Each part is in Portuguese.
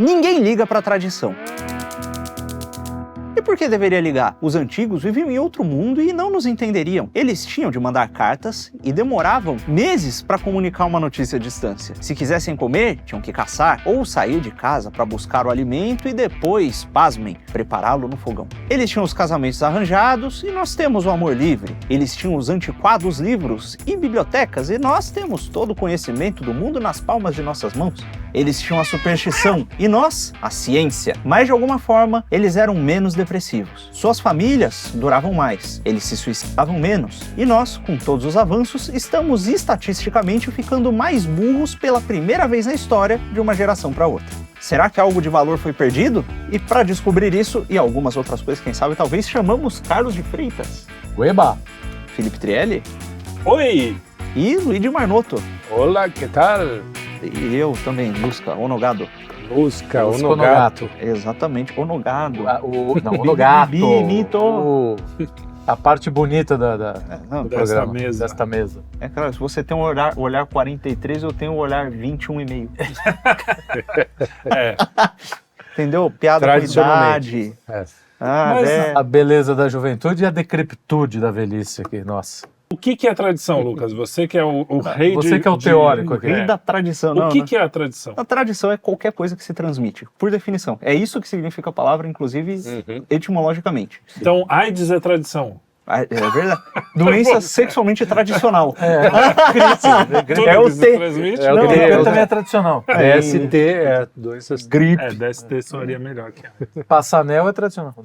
Ninguém liga para a tradição. E por que deveria ligar? Os antigos viviam em outro mundo e não nos entenderiam. Eles tinham de mandar cartas e demoravam meses para comunicar uma notícia à distância. Se quisessem comer, tinham que caçar ou sair de casa para buscar o alimento e depois, pasmem, prepará-lo no fogão. Eles tinham os casamentos arranjados e nós temos o amor livre. Eles tinham os antiquados livros e bibliotecas e nós temos todo o conhecimento do mundo nas palmas de nossas mãos. Eles tinham a superstição e nós, a ciência. Mas de alguma forma, eles eram menos depressivos. Suas famílias duravam mais, eles se suicidavam menos. E nós, com todos os avanços, estamos estatisticamente ficando mais burros pela primeira vez na história de uma geração para outra. Será que algo de valor foi perdido? E para descobrir isso e algumas outras coisas, quem sabe, talvez chamamos Carlos de Freitas. Ueba! Felipe Trielli. Oi! E Luigi Marnoto. Olá, que tal? E eu também, Lusca Onogado. Lusca Onogato. Exatamente, Onogado. Não, Onogato. Bonito. A parte bonita do Desta programa, mesa. desta mesa. É claro, se você tem um olhar 43, eu tenho um olhar 21,5. É, Entendeu? Piada com idade. é. Ah, Mas A beleza da juventude e a decrepitude da velhice aqui, nossa. O que é tradição, Lucas? Você que é o rei de... Você que é o teórico aqui. Rei da tradição. Não, O que né? que é a tradição? A tradição é qualquer coisa que se transmite, por definição. É isso que significa a palavra, inclusive, etimologicamente. Então, AIDS é tradição. É verdade. Doença sexualmente tradicional. Tudo É o que se T. transmite? O Não, gripe também é tradicional. DST é doenças... Gripe. DST soaria melhor que a... Passanel é tradicional.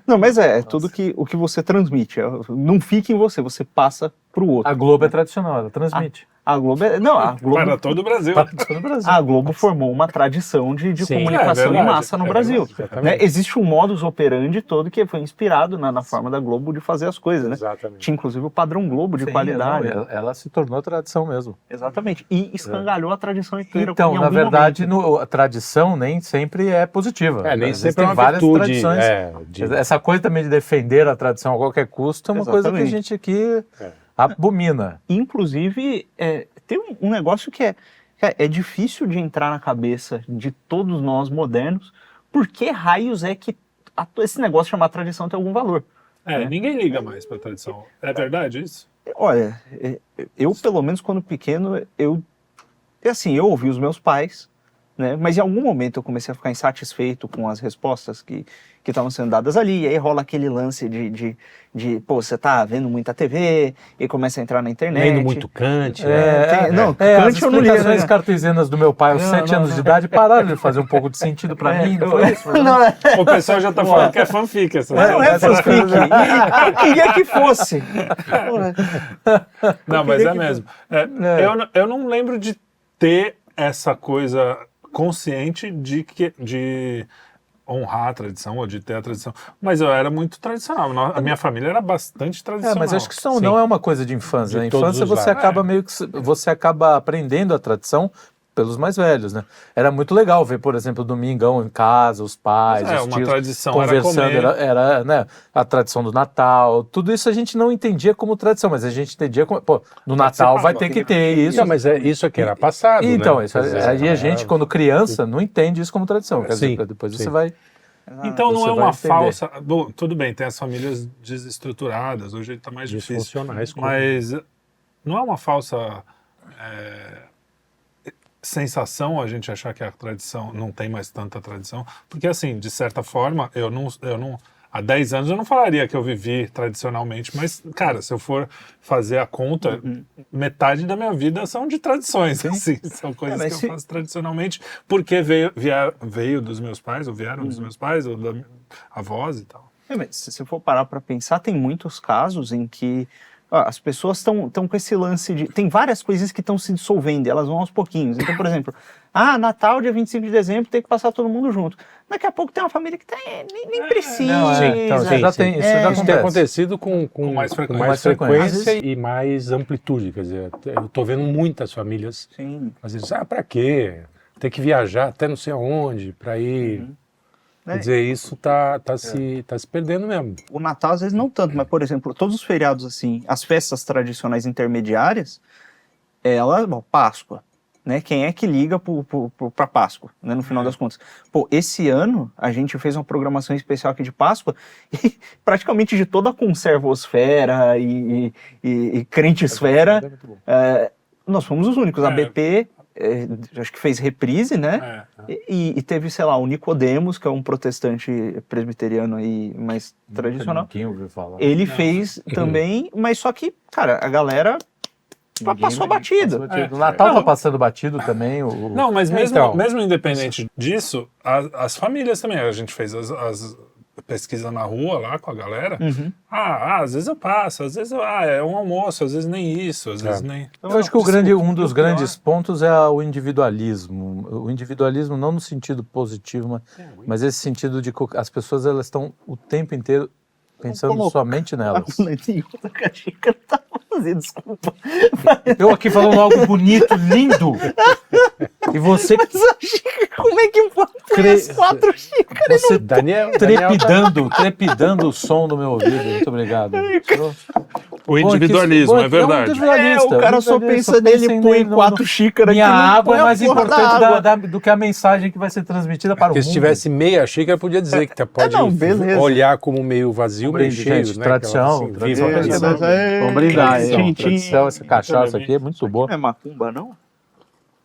Não, mas é tudo o que você transmite. Não fica em você, você passa pro outro. A Globo é tradicional, ela transmite. A Globo a Globo, Para todo o Brasil. Para todo o Brasil. a Globo formou uma tradição de Sim, comunicação é verdade, em massa no é Brasil. verdade, exatamente. Né? Existe um modus operandi todo que foi inspirado na forma da Globo de fazer as coisas, né? Exatamente. Tinha inclusive o padrão Globo de Sim, qualidade. não, ela se tornou tradição mesmo. Exatamente. E escangalhou a tradição inteira. Então, em na algum verdade, momento. a tradição nem sempre é positiva. Nem Existem sempre é uma várias virtude. tradições. Essa coisa também de defender a tradição a qualquer custo é uma coisa que a Exatamente. gente aqui abomina. Inclusive, tem um negócio que é difícil de entrar na cabeça de todos nós modernos. Por que raios é que esse negócio de chamar tradição tem algum valor? Ninguém liga mais para tradição. É verdade isso? Olha, eu pelo menos quando pequeno, eu ouvi os meus pais, né? Mas em algum momento eu comecei a ficar insatisfeito com as respostas que estavam sendo dadas ali, e aí rola aquele lance pô, você tá vendo muita TV, e começa a entrar na internet. Lendo muito Kant. Não, as Kant eu não li, explicações né? cartesianas do meu pai aos 7 anos de idade pararam de fazer um pouco de sentido pra mim. Não foi isso? Não, O pessoal já tá falando que é fanfic essa. não é fanfic. Eu queria que fosse. Não, mas é mesmo. Eu não lembro de ter essa coisa consciente de honrar a tradição ou de ter a tradição. Mas eu era muito tradicional. A minha família era bastante tradicional. Mas acho que isso não é uma coisa de infância. Na De todos infância os você lados. acaba você acaba aprendendo a tradição pelos mais velhos, né? Era muito legal ver, por exemplo, o Domingão em casa, os pais, os uma tios tradição conversando, era era né, a tradição do Natal, tudo isso a gente não entendia como tradição, mas a gente entendia como, pô, no Natal vai ter que ter isso. Não, mas isso aqui era passado, Então, né? isso, aí a gente, quando criança, não entende isso como tradição. Quer dizer, Sim, depois sim. você vai... Então não Você é vai uma entender. falsa... Bom, tudo bem, tem as famílias desestruturadas, hoje está mais difícil. Disfuncionais. Mas não é uma falsa sensação a gente achar que a tradição não tem mais tanta tradição, porque assim, de certa forma, eu não há 10 anos eu não falaria que eu vivi tradicionalmente, mas, cara, se eu for fazer a conta, metade da minha vida são de tradições, assim, são coisas que eu faço tradicionalmente, porque veio dos meus pais, ou vieram dos meus pais, ou da avós e tal. Mas se você for parar para pensar, tem muitos casos em que as pessoas estão com esse lance de... Tem várias coisas que estão se dissolvendo, elas vão aos pouquinhos. Então, por exemplo, Natal, dia 25 de dezembro, tem que passar todo mundo junto. Daqui a pouco tem uma família que nem precisa. Então, já tem, isso já Isso tem acontece. acontecido com mais frequência. mais frequência. frequência e mais amplitude. Quer dizer, eu estou vendo muitas famílias às vezes, para quê? Tem que viajar até não sei aonde para ir. Quer dizer, isso tá se perdendo mesmo. O Natal, às vezes, não tanto, mas, por exemplo, todos os feriados, assim, as festas tradicionais intermediárias, Páscoa, né? Quem é que liga pra Páscoa, né? No final das contas. Pô, esse ano a gente fez uma programação especial aqui de Páscoa e praticamente de toda a conservosfera e crentesfera, nós fomos os únicos. A BP, acho que fez reprise, né? E teve, sei lá, o Nicodemos, que é um protestante presbiteriano aí mais tradicional. Ninguém ouviu falar. Ele fez também, mas só que, cara, a galera passou batido. O Natal tá passando batido também. Não, mas mesmo, Então, mesmo independente disso, as famílias também. A gente fez as pesquisas na rua lá com a galera. Às vezes eu passo, às vezes é um almoço, às vezes nem isso, às vezes nem... Eu acho que um dos grandes pontos é o individualismo. O individualismo não no sentido positivo, mas esse sentido de que as pessoas elas estão o tempo inteiro pensando somente nelas. Desculpa. Eu aqui falando algo bonito, lindo. E você como é que pode ter as 4 xícaras? Você Daniel trepidando o som do meu ouvido. Muito obrigado. O individualismo, é verdade. O cara só pensa nele e põe 4 xícaras. Minha água é mais importante do que a mensagem que vai ser transmitida para o mundo. Porque se tivesse meia xícara, podia dizer que pode olhar como meio vazio, meio cheio, gente, né? tradição. Vamos brindar. Tradição, essa cachaça aqui é muito boa. Não é macumba, não?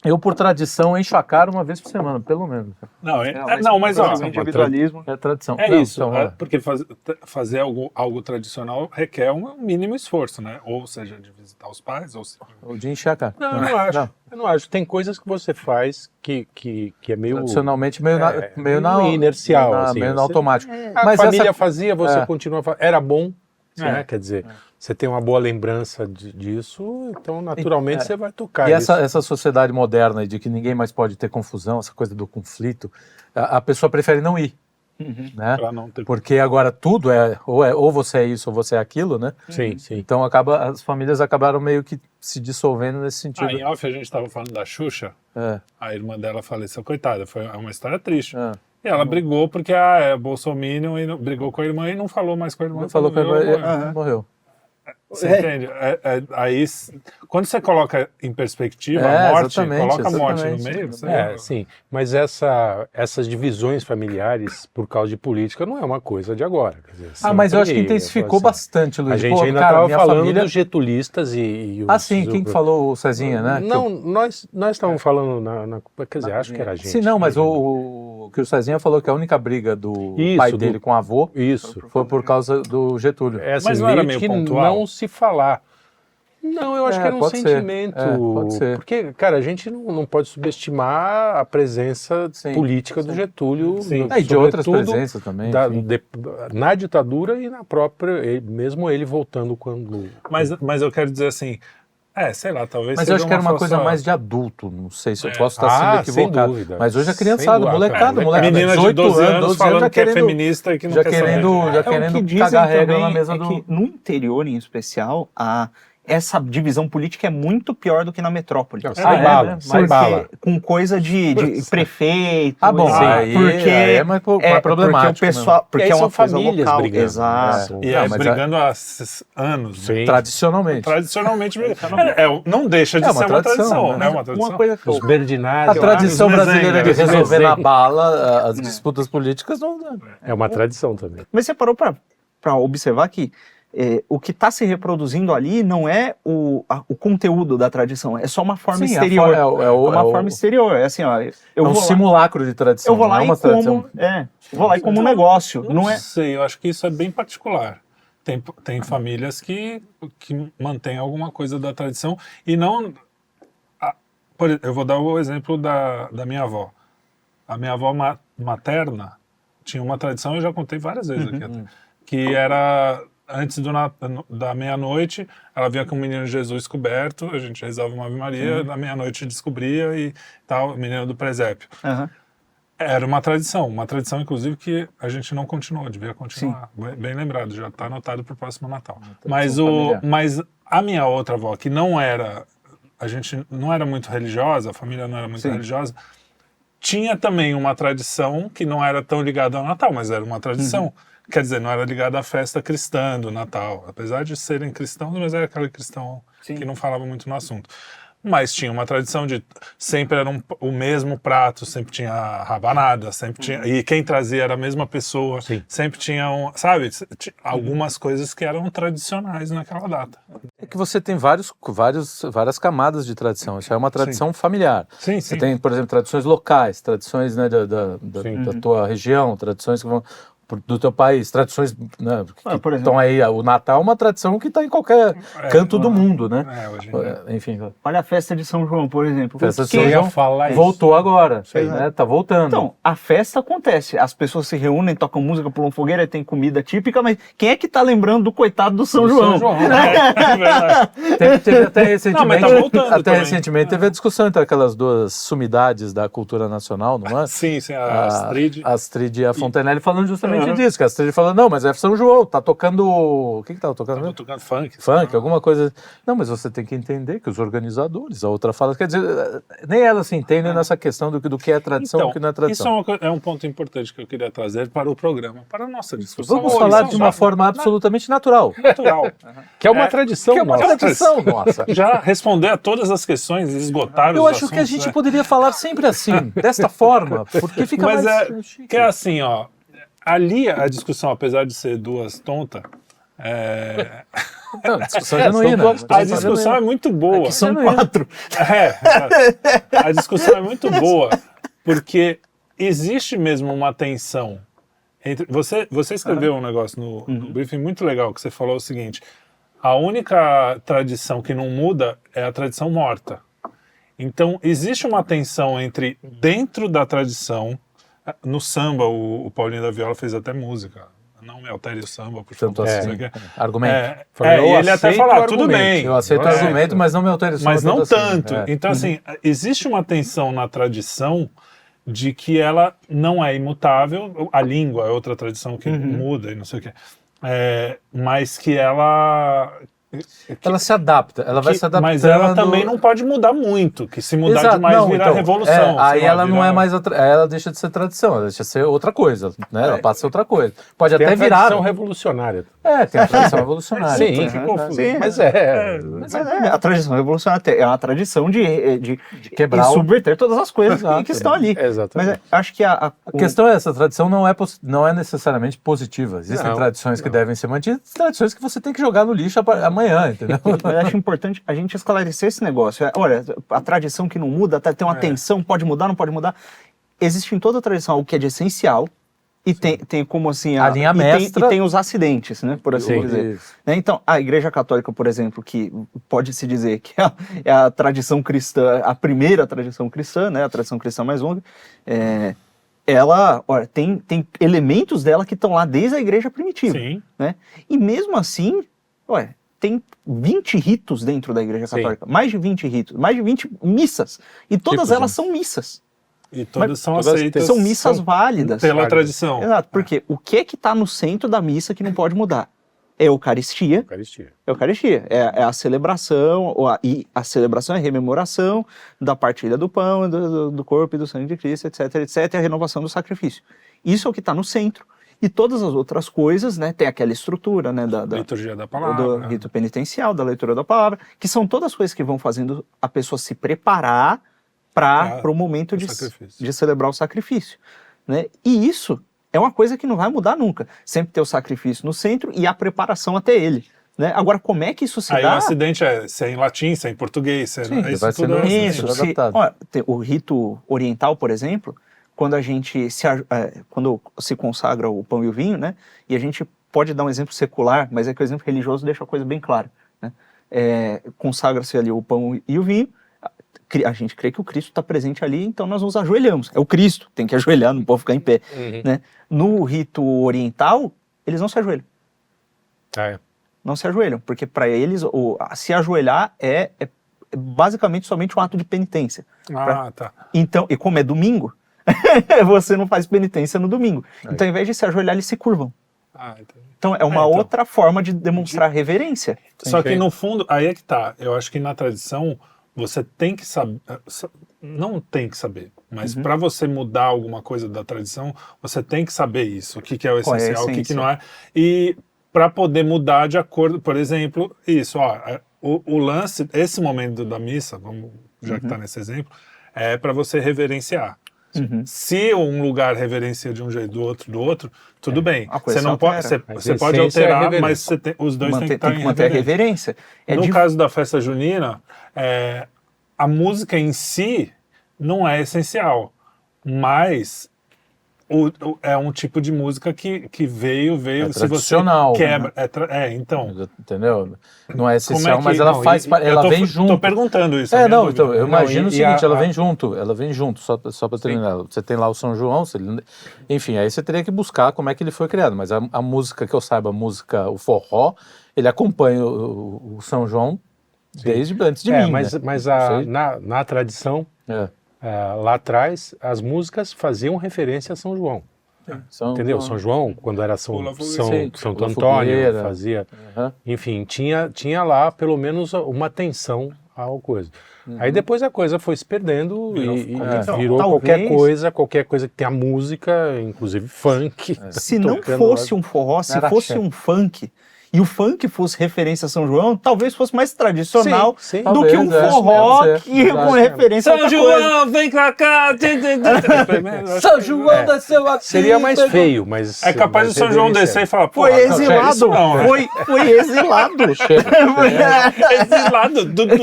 Eu, por tradição, encho a cara uma vez por semana, pelo menos. Mas ó, individualismo. É tradição. isso. Porque fazer algo tradicional requer um mínimo esforço, né? Ou seja, de visitar os pais, ou de encher a cara. Não, eu não acho. Eu não acho. Tem coisas que você faz que é meio... Tradicionalmente, meio inercial. Assim, meio no automático. A família fazia, você continua fazendo. Era bom, né? Quer dizer... Você tem uma boa lembrança disso, então naturalmente você vai tocar isso. E essa sociedade moderna de que ninguém mais pode ter confusão, essa coisa do conflito, a pessoa prefere não ir. Né? Porque agora tudo ou você é isso ou você é aquilo, né? Sim. Então as famílias acabaram meio que se dissolvendo nesse sentido. Em off a gente estava falando da Xuxa, a irmã dela faleceu, coitada, foi uma história triste. E ela brigou porque é bolsominion e brigou com a irmã e não falou mais com a irmã. Não falou com a irmã, morreu. Você entende? Aí, quando você coloca em perspectiva a morte, coloca a morte no meio. Sim. Mas essas divisões familiares por causa de política não é uma coisa de agora. Quer dizer, mas eu acho que intensificou bastante, Luiz. A gente ainda estava falando dos getulistas e os... sim, quem que falou? O Cezinha, né? Não, nós estávamos falando quer dizer, acho que era a gente. Sim, não, mas o que o Cezinha falou que a única briga do pai dele com o avô foi por causa do Getúlio. Mas não era meio pontual? Não se falar. Não, eu acho que era um sentimento. Pode ser. Porque, cara, a gente não pode subestimar a presença política do Getúlio. E de outras presenças também. Na ditadura e na própria. Mesmo ele voltando quando. Mas eu quero dizer assim. Sei lá, talvez. Mas eu acho que era uma coisa mais de adulto. Não sei se eu posso estar sendo equivocado. Sem dúvida. Mas hoje a criançada, molecada. Menina de 12 anos falando que é feminista e que não quer saber. Já querendo cagar regra na mesa do... que no interior, em especial, essa divisão política é muito pior do que na metrópole. Bala. Com coisa de prefeito. Porque é mais problemático. Porque o pessoal, porque é uma famílias local. Brigando. Exato. E brigando há anos. Tradicionalmente. Não deixa de ser uma tradição. Né? Uma coisa que os Berdinários. A tradição brasileira de resolver na bala as disputas políticas não... É uma tradição também. Mas você parou para observar que o que está se reproduzindo ali não é o conteúdo da tradição, é só uma forma exterior. Uma forma exterior. É assim, ó. Simulacro de tradição. Eu vou lá e como um negócio. Não sei, eu acho que isso é bem particular. Tem famílias que mantêm alguma coisa da tradição e não. Eu vou dar o exemplo da minha avó. A minha avó materna tinha uma tradição, eu já contei várias vezes aqui até, que era. Antes da meia-noite, ela vinha com o menino Jesus coberto, a gente rezava uma Ave Maria, na meia-noite descobria e tal, o menino do presépio. Era uma tradição inclusive que a gente não continuou, devia continuar. Bem lembrado, já está anotado para o próximo Natal. Mas a minha outra avó, que a gente não era muito religiosa, a família não era muito religiosa, tinha também uma tradição que não era tão ligada ao Natal, mas era uma tradição. Quer dizer, não era ligada à festa cristã do Natal. Apesar de serem cristãos, mas era aquele cristão que não falava muito no assunto. mas tinha uma tradição de sempre era o mesmo prato, sempre tinha rabanada, sempre tinha, e quem trazia era a mesma pessoa, Sim. sempre tinha, algumas coisas que eram tradicionais naquela data. É que você tem várias camadas de tradição. Isso é uma tradição familiar. Sim, Você sim. tem, por exemplo, tradições locais, tradições, né, da Sim. tua região, tradições que vão do teu país, tradições, né, que por exemplo. estão aí. O Natal é uma tradição que está em qualquer canto do mundo, né? Hoje em dia. Enfim, Olha a festa de São João, por exemplo. festa de Quem- São Eu ia João falar isso. voltou agora, Sim. né? Tá voltando. Então, a festa acontece, as pessoas se reúnem, tocam música, pulam fogueira, tem comida típica, mas quem é que tá lembrando do coitado do São João? São João. É verdade. Teve até recentemente, Não, mas tá voltando também. teve a discussão entre aquelas duas sumidades da cultura nacional, não é? Sim, a Astrid. A Astrid e a Fontenelle falando justamente disso, que a Astrid falando, não, mas é São João, tá tocando... O que tava tocando mesmo? Tocando funk. Funk, alguma coisa... Não, mas você tem que entender que os organizadores, a outra fala... Quer dizer, nem ela se entende nessa questão do que é tradição e Então, do que não é tradição. isso é um ponto importante que eu queria trazer para o programa, para a nossa discussão. Vamos falar de uma forma absolutamente natural. natural. Que é uma tradição Que é uma nossa. tradição nossa. Já responder a todas as questões e esgotar Eu os acho que a assuntos, gente né? poderia falar sempre assim, desta forma, porque fica Mas mais chique. que é assim, ó. Ali a discussão, apesar de ser duas tontas, Não, discussão genuína. a discussão é muito boa. São Genuína. 4. A discussão é muito boa, porque existe mesmo uma tensão entre... Você escreveu um negócio no briefing muito legal, que você falou o seguinte: a única tradição que não muda é a tradição morta. Então, existe uma tensão entre dentro da tradição. No samba, o Paulinho da Viola fez até música. Não me altere o samba, por favor. Tanto assim, Não sei o quê. argumento. E ele até aceito falar, o tudo argumento. bem. Eu aceito o argumento, mas não me altere o som, Mas não tanto tanto. assim. Então, assim, existe uma tensão na tradição de que ela não é imutável. A língua é outra tradição que muda e não sei o quê. Mas que ela... Ela se adapta, ela vai se adaptando. Mas ela também não pode mudar muito, que se mudar Exato, demais não, vira então, revolução. aí sei lá, ela não vira- é mais ela deixa de ser tradição, ela deixa de ser outra coisa, né? Ela passa a ser outra coisa. Pode Tem até a virar. tradição revolucionária. Tem a tradição revolucionária. Sim, Sim, mas a tradição revolucionária é uma tradição de quebrar e subverter todas as coisas que estão ali. Exatamente. Mas acho que A questão é essa, a tradição não é necessariamente positiva. Existem Não, tradições que devem ser mantidas, tradições que você tem que jogar no lixo amanhã, entendeu? Mas eu acho importante a gente esclarecer esse negócio. Olha, a tradição que não muda, tem uma tensão, pode mudar, não pode mudar. Existe em toda tradição algo que é de essencial e tem como assim... A linha e mestra. tem os acidentes, né, por assim dizer. Isso. Né, então, a Igreja Católica, por exemplo, que pode-se dizer que é a tradição cristã, a primeira tradição cristã, né, a tradição cristã mais longa, ela tem elementos dela que estão lá desde a Igreja primitiva. Sim. Né? E mesmo assim, tem 20 ritos dentro da Igreja Católica, mais de 20 ritos, mais de 20 missas, e todas elas são missas. E todas são todas aceitas. São missas válidas. Pela válidas. tradição. Exato, porque o que está no centro da missa que não pode mudar? É a Eucaristia. Eucaristia. Eucaristia é a celebração, e a celebração é a rememoração da partilha do pão, do corpo e do sangue de Cristo, etc, etc, e a renovação do sacrifício. Isso é o que está no centro. E todas as outras coisas, né, tem aquela estrutura, né, da Liturgia da palavra. do rito penitencial, da leitura da palavra, que são todas coisas que vão fazendo a pessoa se preparar para o momento o de sacrifício. celebrar o sacrifício. Né? E isso é uma coisa que não vai mudar nunca. Sempre ter o sacrifício no centro e a preparação até ele. Né? Agora, como é que isso se Aí dá? o acidente se é em latim, se é em português, se é Sim, isso vai tudo. sendo Isso, adaptado. o rito oriental, por exemplo, quando a gente quando se consagra o pão e o vinho, né? E a gente pode dar um exemplo secular, mas é que o exemplo religioso deixa a coisa bem clara. Né? Consagra-se ali o pão e o vinho, a gente crê que o Cristo está presente ali, então nós nos ajoelhamos. É o Cristo, tem que ajoelhar, não pode ficar em pé. Né? No rito oriental, eles não se ajoelham. Não se ajoelham, porque para eles se ajoelhar é basicamente somente um ato de penitência. Tá. Então, e como é domingo, você não faz penitência no domingo. Então, ao invés de se ajoelhar, eles se curvam. Entendi. Então, é uma outra forma de demonstrar reverência. Só que no fundo, aí é que tá. Eu acho que na tradição, você tem que saber. Não tem que saber, mas para você mudar alguma coisa da tradição, você tem que saber isso. O que é o essencial, o que não é. E para poder mudar de acordo, por exemplo, isso, o lance, esse momento da missa, já que está nesse exemplo, é para você reverenciar. Se um lugar reverencia de um jeito, do outro, tudo bem. Você não pode, você pode alterar, mas os dois têm que estar em manter a reverência. No caso da festa junina, a música em si não é essencial, mas é um tipo de música que veio tradicional, se você quebra, né? Então, entendeu? Não é essencial, mas ela ela vem junto. Tô perguntando isso. Então, eu imagino o seguinte, ela vem junto, só para terminar. Você tem lá o São João, enfim, aí você teria que buscar como é que ele foi criado, mas a música que eu saiba, o forró, ele acompanha o São João desde antes de mim. Mas na tradição, lá atrás, as músicas faziam referência a São João. Entendeu? São João, quando era Santo Antônio, fazia... Enfim, tinha lá pelo menos uma atenção ao coisa. Aí depois a coisa foi se perdendo e virou qualquer coisa que tenha música, inclusive funk. Se não fosse um forró, se fosse um funk, e o funk fosse referência a São João, talvez fosse mais tradicional do que um forró com referência a São João, vem pra cá! São João desceu aqui! Seria mais feio, mas... É capaz de São João descer e falar, pô, foi exilado! Foi exilado! Exilado, tudo.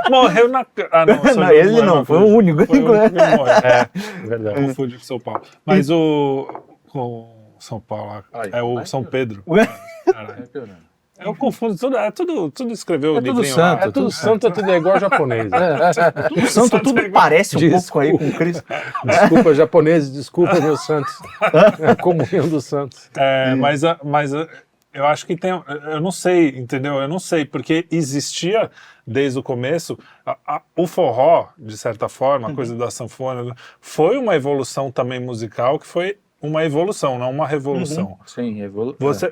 Morreu na... não, ele não, foi o único. Foi o único que morreu. Verdade. Confundi com São Paulo. Mas com São Paulo, é o São Pedro. Eu confundo tudo escreveu o livrinho lá. É tudo santo, tudo igual japonês. Tudo santo, tudo parece um pouco aí com Cristo. Desculpa, japoneses, desculpa, meus santos. A comunhão dos santos. Mas eu acho que tem... Eu não sei, entendeu? Eu não sei, porque existia desde o começo... O forró, de certa forma, a coisa da sanfona, foi uma evolução também musical que foi uma evolução, não uma revolução. Sim,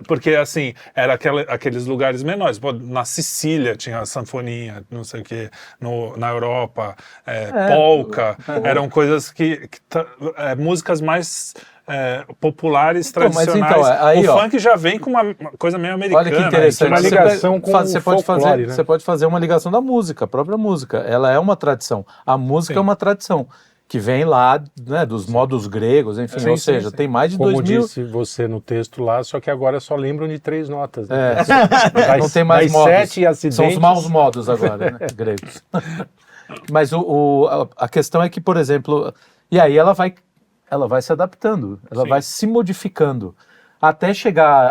porque assim, era aqueles lugares menores. Pô, na Sicília tinha sanfoninha, não sei o que, na Europa, polca, eram coisas músicas mais populares, tradicionais. Aí, o funk já vem com uma coisa meio americana. Olha que interessante. Uma ligação com o folclore, né? Você pode fazer uma ligação da música, a própria música. Ela é uma tradição. A música é uma tradição. Que vem lá, né, dos modos gregos, enfim, ou seja, tem mais de 2000... Como disse você no texto lá, só que agora só lembram de 3 notas. Né? Não tem mais modos. 7 acidentes. São os maus modos agora, né, gregos. Mas a questão é que, por exemplo, e aí ela vai se adaptando, ela vai se modificando, até chegar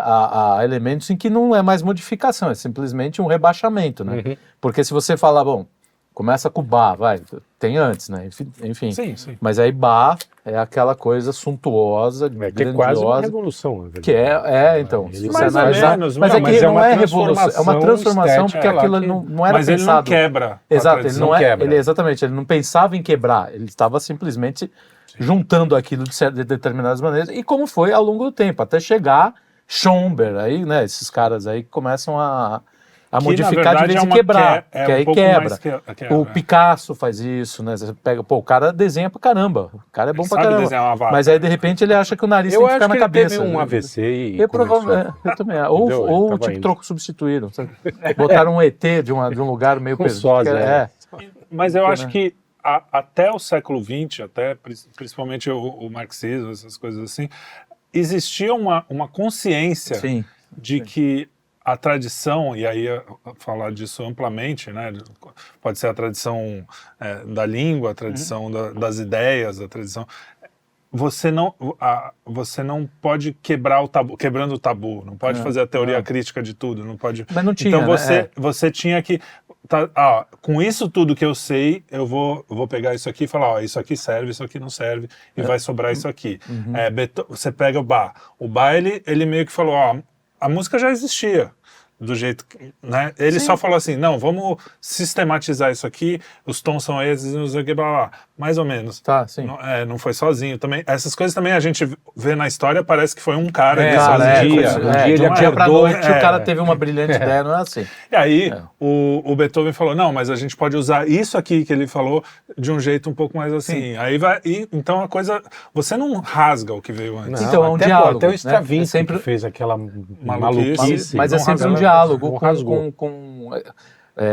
a elementos em que não é mais modificação, é simplesmente um rebaixamento, né? Porque se você falar, bom, começa com Bach, tem antes, né? Enfim. Sim. Mas aí Bach é aquela coisa suntuosa, grandiosa. Que é quase uma revolução, na verdade. Que então. Se mais ou menos. Mas é que não é revolução, é uma transformação, porque aquilo não era mas pensado. Mas ele não quebra. Exato, ele não quebra. Exatamente, ele não pensava em quebrar, ele estava simplesmente juntando aquilo de determinadas maneiras, e como foi ao longo do tempo, até chegar Schoenberg, aí, né, esses caras aí que começam a modificar de vez em quebrar, que aí quebra. O Picasso faz isso, né? Você pega, o cara desenha pra caramba, o cara é bom pra caramba. Mas aí de repente ele acha que o nariz tem que ficar na cabeça. Eu acho que ele teve um AVC e eu também. Ou tipo troco substituíram. Botaram um ET de um lugar meio pesado. Mas eu acho que até o século XX, principalmente o marxismo, essas coisas assim, existia uma consciência de que a tradição, e aí falar disso amplamente, né? Pode ser a tradição da língua, a tradição das ideias, a tradição... Você não pode quebrar o tabu, quebrando o tabu, não pode fazer a teoria crítica de tudo, não pode... Mas não tinha, então você tinha que... com isso tudo que eu sei, eu vou pegar isso aqui e falar, isso aqui serve, isso aqui não serve, e vai sobrar isso aqui. Você pega o Bach. O Bach, ele meio que falou, a música já existia, do jeito que, né? Ele só falou assim, não, vamos sistematizar isso aqui, os tons são esses, não sei o que, blá, blá, mais ou menos. Não foi sozinho também. Essas coisas também a gente vê na história, parece que foi um cara de um dia pra noite o cara teve uma brilhante ideia, não é assim. E aí o Beethoven falou, não, mas a gente pode usar isso aqui que ele falou de um jeito um pouco mais assim. Aí então a coisa, você não rasga o que veio antes. Então é um diálogo. Até o Stravinsky sempre fez aquela maluquice. Mas é sempre um diálogo. diálogo rasgou.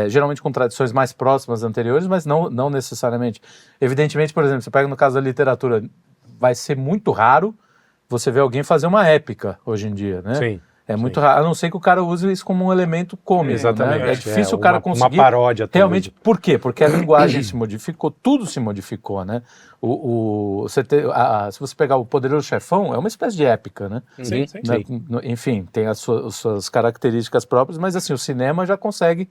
geralmente com tradições mais próximas anteriores, mas não necessariamente. Evidentemente, por exemplo, você pega no caso da literatura, vai ser muito raro você ver alguém fazer uma épica hoje em dia, né? Sim. É muito raro, a não ser que o cara use isso como um elemento cômico. Exatamente. Né? É difícil o cara conseguir. Uma paródia. Realmente, por quê? Porque a linguagem se modificou, tudo se modificou, né? Se você pegar o Poderoso Chefão, é uma espécie de épica, né? Sim. Né? Enfim, tem as suas características próprias, mas assim, o cinema já consegue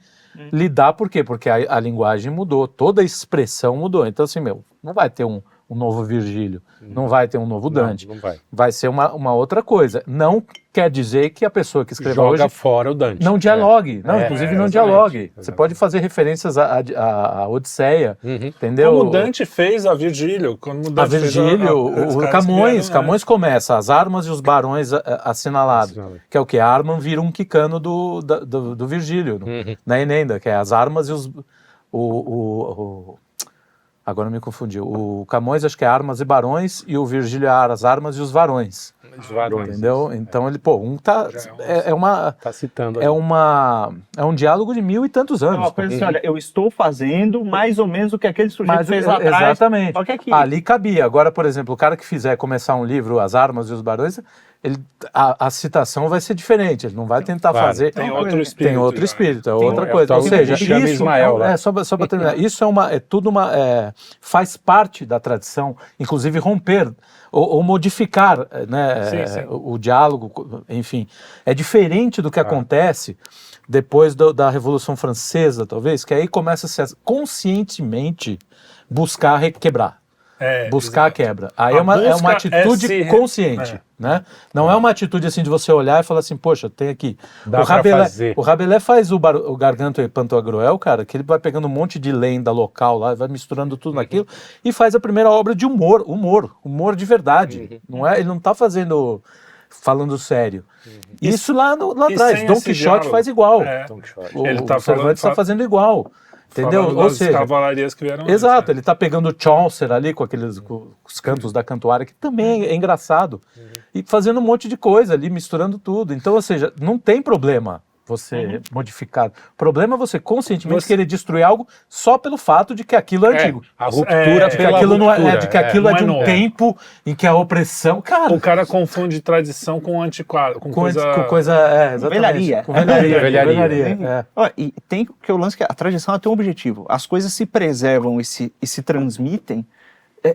lidar, por quê? Porque a linguagem mudou, toda a expressão mudou. Então assim, não vai ter um novo Virgílio, não vai ter um novo Dante. Não vai. Vai ser uma outra coisa. Não quer dizer que a pessoa que escreveu Joga hoje fora o Dante. não dialogue. Inclusive não exatamente. dialogue. Você pode fazer referências à Odisseia, entendeu? Como o Dante fez a Virgílio. Quando o A Dante Virgílio, fez o caras Camões, criaram, Camões começa, as armas e os barões assinalados, que é o que? A arma vira um quicano do Virgílio, na Enéida, que é as armas e os... Agora me confundi. O Camões acho que é armas e barões e o Virgílio é as armas e os varões. Os varões. Entendeu? Então ele, tá Tá citando. é um diálogo de 1000 e tantos anos. É uma coisa assim, olha, eu estou fazendo mais ou menos o que aquele sujeito fez lá atrás. Exatamente. Só que aqui... Ali cabia. Agora, por exemplo, o cara que fizer começar um livro, As Armas e os Barões, a citação vai ser diferente. Ele não vai tentar fazer... Tem outro espírito. Tem outro espírito, é Tem outra coisa. o Ou seja, chama isso Ismael lá. só para terminar, isso faz parte da tradição, inclusive romper ou modificar, né, Sim. o diálogo, enfim. É diferente do que acontece depois da Revolução Francesa, talvez, que aí começa a conscientemente buscar quebrar. Buscar a quebra. Aí é uma atitude consciente, né? Não é uma atitude assim de você olhar e falar assim, poxa, tem aqui. O Rabelais faz o Garganto e Pantagruel, cara, que ele vai pegando um monte de lenda local lá, vai misturando tudo naquilo e faz a primeira obra de humor de verdade. Não é, ele não está falando sério. Isso lá atrás, Dom Quixote faz igual. O Cervantes está fazendo igual. Entendeu? Ou seja, cavalarias que vieram exato, antes, ele está pegando o Chaucer ali com os cantos da cantuária, que também é engraçado, e fazendo um monte de coisa ali, misturando tudo. Então, ou seja, não tem problema você modificar. O problema é você conscientemente querer destruir algo só pelo fato de que aquilo é antigo. A ruptura de que aquilo não é, de que aquilo é de um novo. tempo em que a opressão, cara, O cara confunde tradição com antiquado, com coisa... exatamente. Velharia. Com velharia. Velharia. Ó, e tem que o lance que a tradição ela tem um objetivo. As coisas se preservam e se transmitem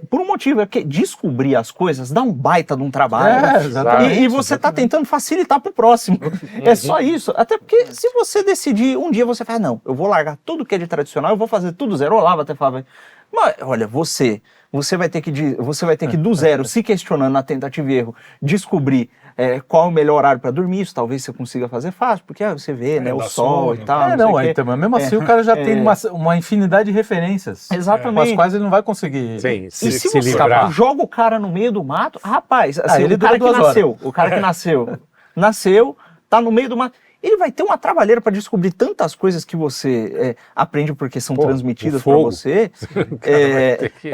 por um motivo, é porque descobrir as coisas dá um baita de um trabalho. Exatamente. E você está tentando facilitar para o próximo. É só isso. Até porque se você decidir, um dia você fala, não, eu vou largar tudo que é de tradicional, eu vou fazer tudo zero. O Olavo até falava, mas olha, você vai ter que do zero, se questionando na tentativa e erro, descobrir qual é o melhor horário para dormir. Isso talvez você consiga fazer fácil, porque você vê, né, o sol sono, e tal. Mas mesmo assim o cara já tem uma infinidade de referências. Exatamente. Com as quais ele não vai conseguir. Sim, E se se você livrar. joga o cara no meio do mato, rapaz, assim, ele o cara que dura 2 nasceu, o cara que nasceu, tá no meio do mato, ele vai ter uma trabalheira para descobrir tantas coisas que você aprende porque são transmitidas para você.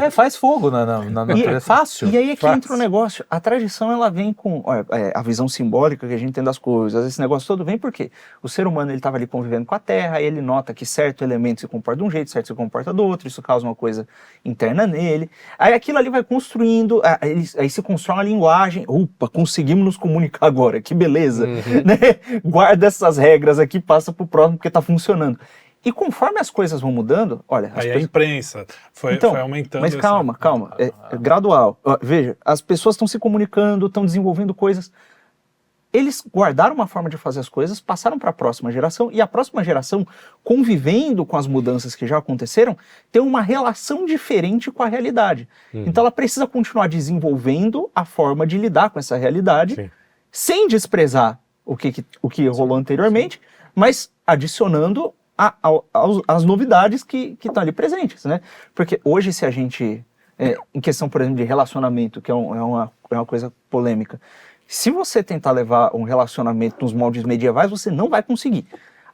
Faz fogo na natureza. É fácil. E aí é que entra o negócio. A tradição, ela vem com a visão simbólica que a gente tem das coisas. Esse negócio todo vem porque o ser humano, ele estava ali convivendo com a terra, aí ele nota que certo elemento se comporta de um jeito, certo se comporta do outro, isso causa uma coisa interna nele. Aí aquilo ali vai construindo, aí se constrói uma linguagem. Opa, conseguimos nos comunicar agora, que beleza. Né? Guarda essas regras aqui, passa pro próximo porque tá funcionando. E conforme as coisas vão mudando, olha... Aí a imprensa foi aumentando. Mas calma, é gradual. Veja, as pessoas estão se comunicando, estão desenvolvendo coisas. Eles guardaram uma forma de fazer as coisas, passaram para a próxima geração, e a próxima geração, convivendo com as mudanças que já aconteceram, tem uma relação diferente com a realidade. Então ela precisa continuar desenvolvendo a forma de lidar com essa realidade, sem desprezar o que rolou anteriormente, mas adicionando as novidades que estão ali presentes, né? Porque hoje, se a gente, em questão, por exemplo, de relacionamento, que é uma coisa polêmica, se você tentar levar um relacionamento nos moldes medievais, você não vai conseguir.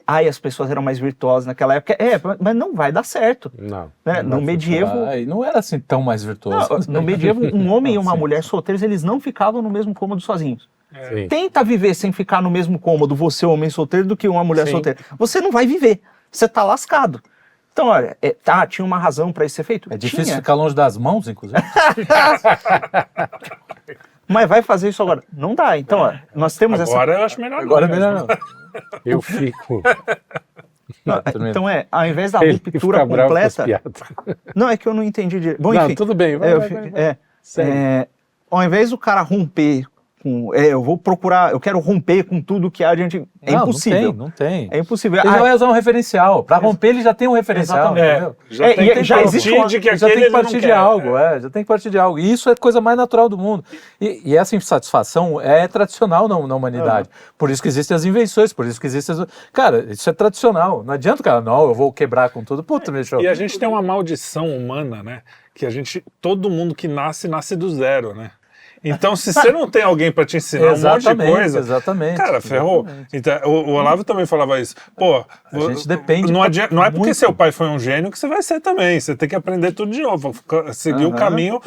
As pessoas eram mais virtuosas naquela época. Mas não vai dar certo. Não. Né? No medievo... não era assim tão mais virtuoso. No medievo, um homem e uma mulher solteiros, eles não ficavam no mesmo cômodo sozinhos. Sim. Tenta viver sem ficar no mesmo cômodo, você homem solteiro, do que uma mulher Sim. solteira. Você não vai viver. Você tá lascado. Então, olha, tinha uma razão para isso ser feito? É difícil Tinha. ficar longe das mãos, inclusive. Mas vai fazer isso agora? Não dá. Então, ó, nós temos Agora eu acho melhor Agora é não, melhor mesmo. não. Eu fico. Então ao invés da Ele ruptura fica bravo com as completa... piadas. Não, é que eu não entendi direito. Bom, Não, enfim. tudo bem. Segue. Ao invés do cara romper com... eu vou procurar... Eu quero romper com tudo que há diante... É impossível. Não tem. É impossível. Ele já vai usar um referencial. Para romper, ele já tem um referencial. Exatamente. Entendeu? Já existe existe que Já tem que partir de algo, já tem que partir de algo. E isso é a coisa mais natural do mundo. E essa insatisfação é tradicional na humanidade. Por isso que existem as invenções, por isso que existem as... Cara, isso é tradicional. Não adianta o cara, não, eu vou quebrar com tudo. Puta, meu show. E a gente tem uma maldição humana, né? Que todo mundo que nasce do zero, né? Então, se você não tem alguém para te ensinar um monte de coisa, exatamente. cara, ferrou. Então, o Olavo também falava isso. Pô, a gente depende. Não é porque seu pai foi um gênio que você vai ser também. Você tem que aprender tudo de novo, seguir o caminho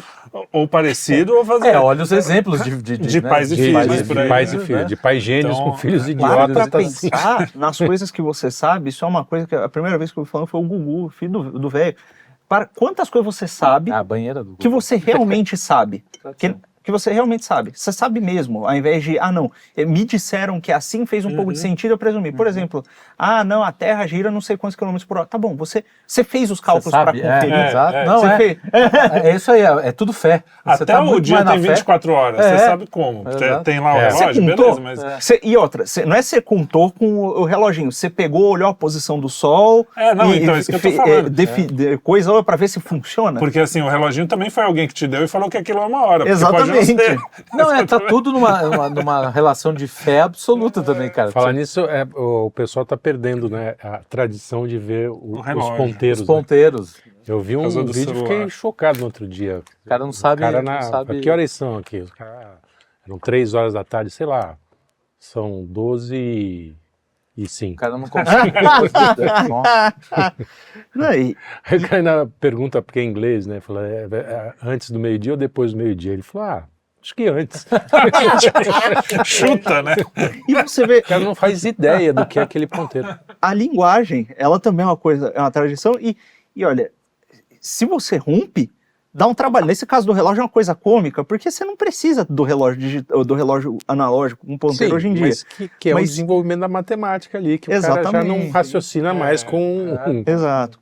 ou parecido ou fazer. Olha os exemplos de pais e filhos, por aí, pais e né? filhos, de pais gênios Então, com filhos Para idiotas. pra pensar nas coisas que você sabe. Isso é uma coisa que a primeira vez que eu falando foi o Gugu, filho do velho. Para quantas coisas você sabe A banheira do que você realmente sabe? Que você realmente sabe. Você sabe mesmo, ao invés de, não, me disseram que assim fez um pouco de sentido, eu presumi. Por exemplo, não, a Terra gira não sei quantos quilômetros por hora. Tá bom, você fez os cálculos para conferir. Exato. Não, Você fez. é isso aí, é tudo fé. Você Até tá o muito dia mais na tem fé. 24 horas, você sabe como. Exato. Tem lá o Você relógio, contou? beleza, mas... E outra, não é você contou com o reloginho, você pegou, olhou a posição do Sol. Então, isso que eu tô falando. Coisa para ver se funciona. Porque assim, o reloginho também foi alguém que te deu e falou que aquilo é uma hora. Exatamente. Não, tá tudo numa relação de fé absoluta também, cara. Falar nisso, o pessoal está perdendo, né, a tradição de ver os relógio. ponteiros. Os ponteiros. Né? Eu vi um causa do vídeo e celular. fiquei chocado no outro dia. O cara não sabe... não sabe... Que horas são aqui? Os caras, eram 3 horas da tarde, sei lá. São 12 e 5. O cara não consegue. Aí o cara ainda pergunta, porque é inglês, né? Fala, antes do meio-dia ou depois do meio-dia? Ele falou, acho que antes. Chuta, né? E você vê... O cara não faz ideia do que é aquele ponteiro. A linguagem, ela também é uma coisa, é uma tradição, e olha, se você rompe, dá um trabalho. Nesse caso do relógio é uma coisa cômica, porque você não precisa do relógio digital, do relógio analógico, um ponteiro hoje em dia. Mas que é o desenvolvimento da matemática ali, que o cara já não raciocina mais com... Exato.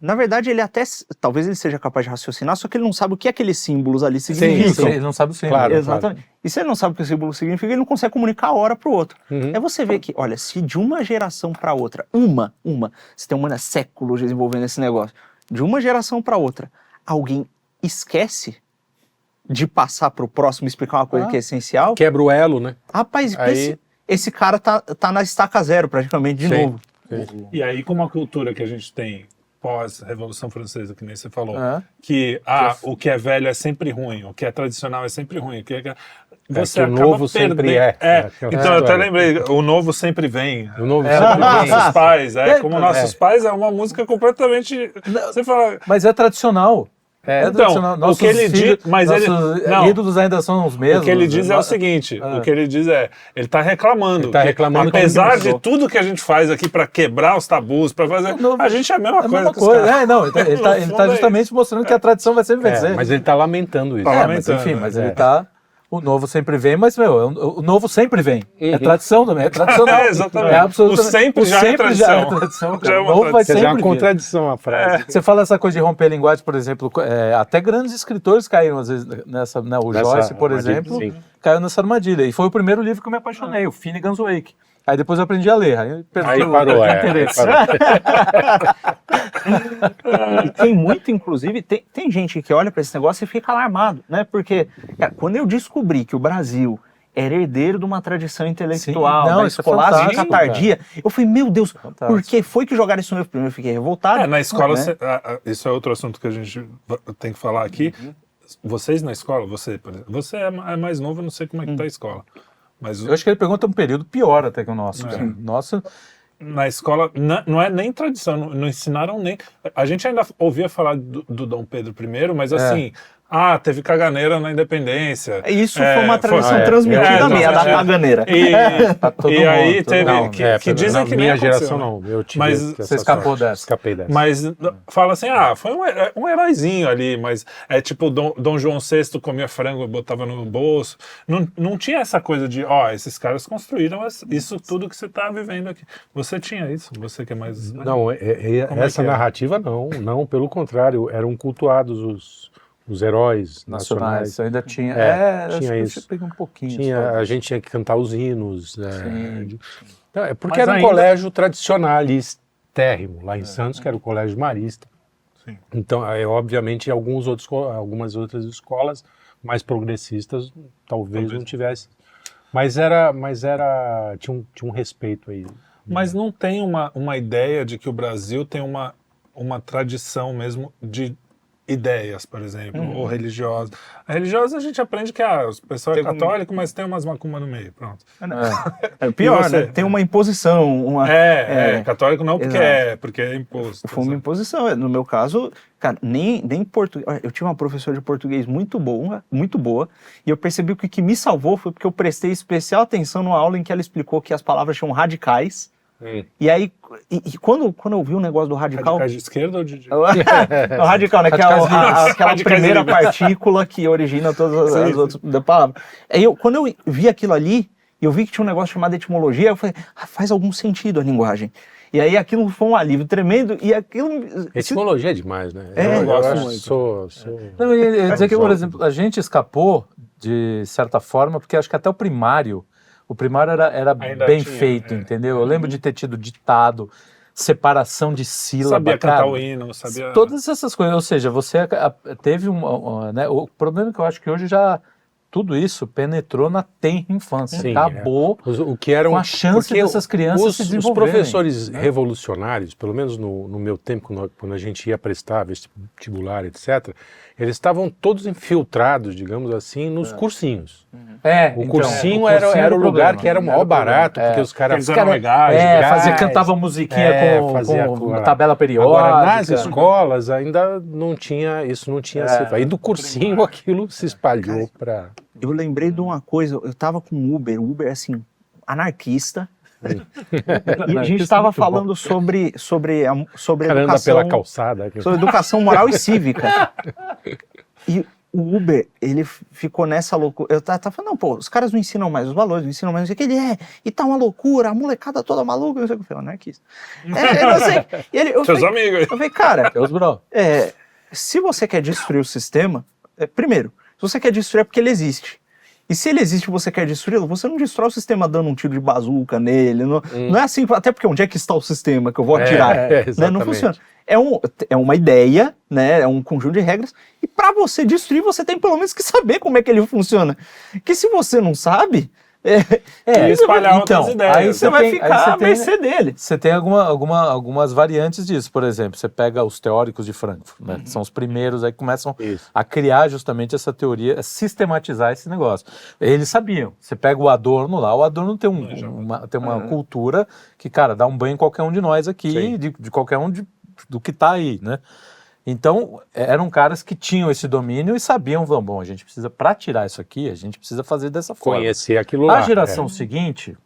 Na verdade, ele até, talvez ele seja capaz de raciocinar, só que ele não sabe o que aqueles símbolos ali significam. Sim, ele não sabe o símbolo. Claro, Exatamente. E se ele não sabe o que o símbolo significa, ele não consegue comunicar a hora para o outro. É você ver que, olha, se de uma geração para outra, você tem séculos desenvolvendo esse negócio, de uma geração para outra, alguém esquece de passar para o próximo explicar uma coisa que é essencial. Quebra o elo, né? Rapaz, Aí... esse cara tá na estaca zero praticamente de novo. Sim. E aí, como a cultura que a gente tem pós-Revolução Francesa, que nem você falou, que o que é velho é sempre ruim, o que é tradicional é sempre ruim, você acaba o novo sempre Então, eu até lembrei, o novo sempre vem. O novo Como sempre nossos pais, como nossos pais é uma música completamente... Você fala... Mas é tradicional. Então, nossos o que ele diz, mas nossos ídolos ainda são os mesmos. O que ele diz é o seguinte, o que ele diz ele está reclamando. Ele tá reclamando apesar de tudo que a gente faz aqui para quebrar os tabus, para fazer, a gente é a mesma coisa. Ele está justamente mostrando que a tradição vai sempre vencer. Mas ele está lamentando isso. Ele está... O novo sempre vem, mas, o novo sempre vem. É tradição também, é tradicional. Exatamente. É absolutamente. O sempre já é tradição. O novo vai sempre É uma contradição a frase. Você fala essa coisa de romper a linguagem, por exemplo, até grandes escritores caíram, às vezes, nessa, né? O Joyce, por exemplo, caiu nessa armadilha. E foi o primeiro livro que eu me apaixonei, o Finnegan's Wake. Aí depois eu aprendi a ler. Aí parou, interesse. E tem muito, inclusive, tem gente que olha para esse negócio e fica alarmado, né? Porque, cara, quando eu descobri que o Brasil era herdeiro de uma tradição intelectual, da escolástica tardia, eu falei, meu Deus, por que foi que jogaram isso no meu primeiro? Eu fiquei revoltado. Na escola, isso é outro assunto que a gente tem que falar aqui. Vocês na escola, você, por exemplo, você é mais novo, eu não sei como é que tá a escola. Mas eu acho que ele pergunta um período pior até que o nosso. Nossa... Na escola, não é nem tradição, não ensinaram nem... A gente ainda ouvia falar do Dom Pedro I, mas assim, teve caganeira na independência. Isso foi uma tradição transmitida minha, da caganeira. E aí teve, que dizem que nem minha aconteceu, geração né? não, eu tive Mas essa você escapou sorte. dessa. Escapei dessa. Mas fala assim, foi um heróizinho ali, mas é tipo Dom João VI comia frango e botava no bolso. Não tinha essa coisa de, esses caras construíram isso tudo que você tá vivendo aqui. Você tinha isso? Você que é mais... Não, essa narrativa não, pelo contrário, eram cultuados os heróis nacionais. Ainda tinha. Tinha acho isso. Que eu peguei um pouquinho. A gente tinha que cantar os hinos. Né? Então, porque Mas era um ainda... colégio tradicionalistérrimo, lá em Santos, que era o colégio marista. Sim. Então, obviamente, algumas outras escolas mais progressistas talvez não tivessem. Mas tinha um respeito aí. Mas não tem uma ideia de que o Brasil tem uma tradição mesmo de ideias, por exemplo, ou religiosas. A religiosa a gente aprende que o pessoal é católico, mas tem umas macumbas no meio, pronto. É pior, né? Tem uma imposição. Católico não porque é imposto. Foi uma imposição. No meu caso, cara, nem português. Eu tinha uma professora de português muito boa, e eu percebi que o que me salvou foi porque eu prestei especial atenção numa aula em que ela explicou que as palavras tinham radicais. E aí, quando eu vi o negócio do radical... Radicais de esquerda ou de direita? O radical, né? Que é aquela primeira partícula que origina todas as outras palavras. Aí quando eu vi aquilo ali, eu vi que tinha um negócio chamado etimologia, eu falei, faz algum sentido a linguagem. E aí aquilo foi um alívio tremendo, e aquilo... Etimologia é demais, né? Eu gosto muito. Não, eu ia dizer que, por exemplo, a gente escapou, de certa forma, porque acho que até o primário era bem feito, entendeu? Eu lembro de ter tido ditado, separação de sílaba. Sabia cantar o hino, sabia... Todas essas coisas, ou seja, você teve né, o problema é que eu acho que hoje já tudo isso penetrou na tenra infância. Sim, acabou o que eram, com a chance dessas crianças se desenvolverem. Os professores revolucionários, pelo menos no meu tempo, quando a gente ia prestar vestibular, etc., eles estavam todos infiltrados, digamos assim, nos cursinhos. O cursinho era o lugar que era o maior barato, porque os caras eram legais. Cantava musiquinha com tabela periódica. Agora, nas escolas ainda não tinha, isso não tinha sido. Aí do cursinho aquilo se espalhou para... Eu lembrei de uma coisa, eu tava com o Uber assim, anarquista, e a gente estava falando sobre educação, pela calçada. sobre educação moral e cívica. E o Uber, ele ficou nessa loucura. Eu tava falando, não, pô, os caras não ensinam mais os valores, não ensinam mais, não sei o que e tá uma loucura, a molecada toda maluca, não sei o que. Eu falei, anarquista. Eu não sei. Seus amigos. Eu falei, cara, Teus bro. se você quer destruir o sistema, primeiro, se você quer destruir é porque ele existe. E se ele existe e você quer destruí-lo, você não destrói o sistema dando um tiro de bazuca nele. Não é assim, até porque onde é que está o sistema que eu vou atirar? Né? Não funciona. É uma ideia, né? É um conjunto de regras. E para você destruir, você tem pelo menos que saber como é que ele funciona. Que se você não sabe... espalhar outras ideias. Aí você vai ficar à mercê dele. Você tem algumas variantes disso. Por exemplo, você pega os teóricos de Frankfurt, né? Que são os primeiros aí que começam a criar justamente essa teoria, a sistematizar esse negócio. Eles sabiam. Você pega o Adorno lá, o Adorno tem uma cultura que, cara, dá um banho em qualquer um de nós aqui, de qualquer um do que tá aí, né? Então, eram caras que tinham esse domínio e sabiam, bom, a gente precisa, para tirar isso aqui, a gente precisa fazer dessa forma. Conhecer aquilo lá. A geração seguinte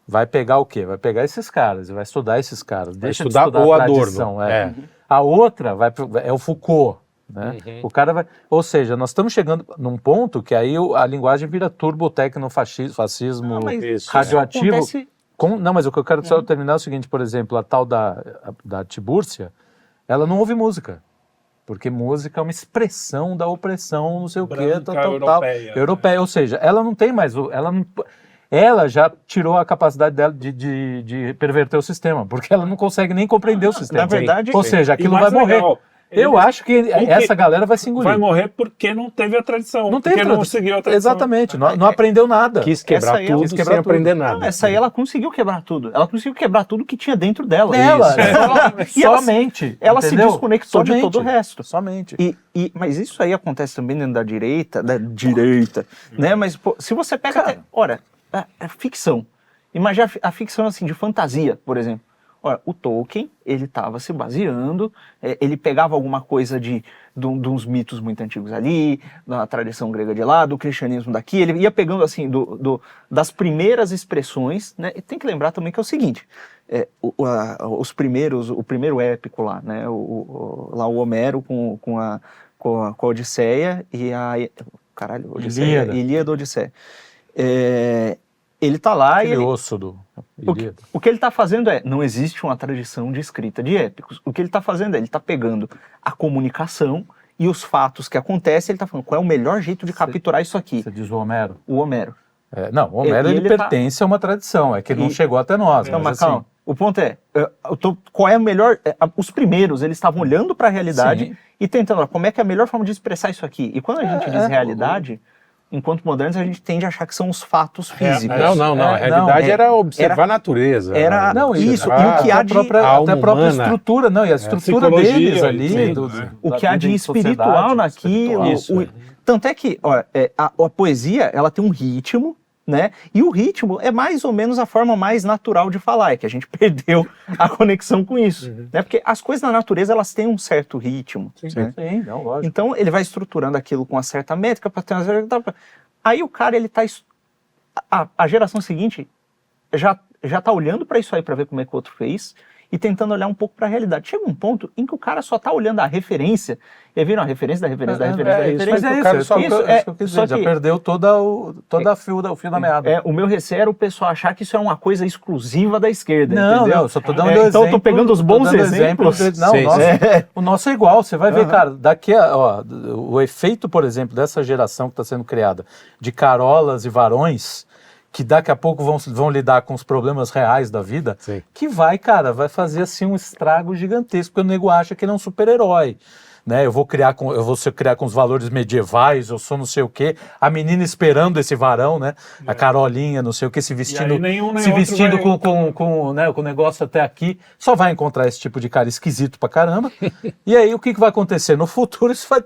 vai pegar o quê? Vai pegar esses caras, vai estudar esses caras. Deixa de estudar o a tradição. Adorno. A outra é o Foucault. Né? O cara vai... Ou seja, nós estamos chegando num ponto que aí a linguagem vira turbotecnofascismo radioativo. Não, mas o que eu quero só terminar é o seguinte, por exemplo, a tal da Tibúrcia, ela não ouve música, porque música é uma expressão da opressão, não sei o quê, europeia. Ou seja, ela não tem mais, ela já tirou a capacidade dela de perverter o sistema, porque ela não consegue nem compreender o sistema. Na verdade, ou seja, aquilo vai morrer. Eu acho que essa galera vai se engolir. Vai morrer porque não teve a tradição. Não seguiu a tradição. Exatamente, não aprendeu nada. Quis quebrar tudo sem aprender nada. Não, essa aí ela conseguiu quebrar tudo. Ela conseguiu quebrar tudo que tinha dentro dela. Somente. Ela se desconectou de todo o resto. Somente. Mas isso aí acontece também dentro da direita, né? Mas pô, se você pega... Olha, a ficção. Imagina a ficção assim, de fantasia, por exemplo. Olha, o Tolkien, ele estava se baseando, ele pegava alguma coisa de uns mitos muito antigos ali, da tradição grega de lá, do cristianismo daqui, ele ia pegando assim das primeiras expressões, né? E tem que lembrar também que é o seguinte, o primeiro épico lá, né? Lá o Homero com a Odisseia e Odisseia, Ilíada, Odisseia. Ele está lá Aquele e osso do Ilíada. O que ele está fazendo não existe uma tradição de escrita de épicos. O que ele está fazendo ele está pegando a comunicação e os fatos que acontecem, ele está falando qual é o melhor jeito de capturar isso aqui. Você diz o Homero? O Homero. Não, o Homero ele pertence a uma tradição, é que ele não chegou até nós. Não, mas calma. O ponto qual é o melhor... os primeiros, eles estavam olhando para a realidade e tentando, como é que é a melhor forma de expressar isso aqui? E quando a gente diz realidade... Enquanto modernos, a gente tende a achar que são os fatos físicos. A realidade era observar a natureza. Isso. E o que há de... Até a própria estrutura, e a estrutura deles ali. O que há de espiritual naquilo. Tanto é que a poesia, ela tem um ritmo, né? E o ritmo é mais ou menos a forma mais natural de falar, é que a gente perdeu a conexão com isso, né? Porque as coisas na natureza, elas têm um certo ritmo, né? Lógico. Então ele vai estruturando aquilo com uma certa métrica para ter uma certa... Aí o cara, ele tá... A geração seguinte já tá olhando para isso aí para ver como é que o outro fez e tentando olhar um pouco para a realidade. Chega um ponto em que o cara só tá olhando a referência, e viram a referência da referência da referência da referência. Mas isso já perdeu o fio da meada. O meu receio era o pessoal achar que isso é uma coisa exclusiva da esquerda, entendeu? Não, só tô dando exemplo. Então eu tô pegando os bons exemplos. O nosso é igual, você vai ver, cara, o efeito, por exemplo, dessa geração que está sendo criada, de carolas e varões, que daqui a pouco vão lidar com os problemas reais da vida, que vai fazer assim um estrago gigantesco, porque o nego acha que ele é um super-herói. Né? Eu vou criar com os valores medievais, eu sou não sei o quê, a menina esperando esse varão, né? A Carolinha, não sei o quê, se vestindo com o negócio até aqui, só vai encontrar esse tipo de cara esquisito pra caramba. E aí o que vai acontecer? No futuro isso vai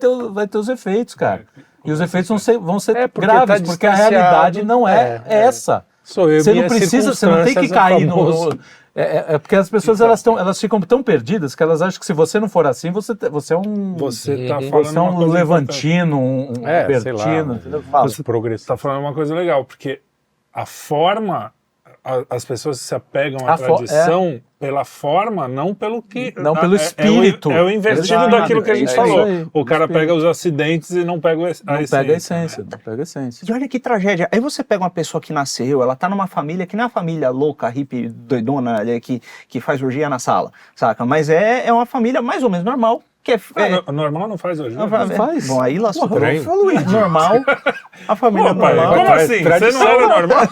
ter os efeitos, cara. E os efeitos vão ser graves, porque a realidade não é essa. Você não precisa, você não tem que cair no... porque as pessoas elas ficam tão perdidas que elas acham que se você não for assim, você é um... Você tá falando um levantino, um bertino. Você está falando uma coisa legal, porque a forma... As pessoas se apegam à tradição pela forma, não pelo que... Não pelo espírito. É o invertido daquilo que a gente falou. O cara pega os acidentes e não pega a essência. Não pega a essência. E olha que tragédia. Aí você pega uma pessoa que nasceu, ela tá numa família que não é uma família louca, hippie, doidona, que faz orgia na sala, saca? Mas é uma família mais ou menos normal. Normal não faz hoje. Não faz. Bom, aí lascou. Normal. A família normal. Como assim? Você não era normal?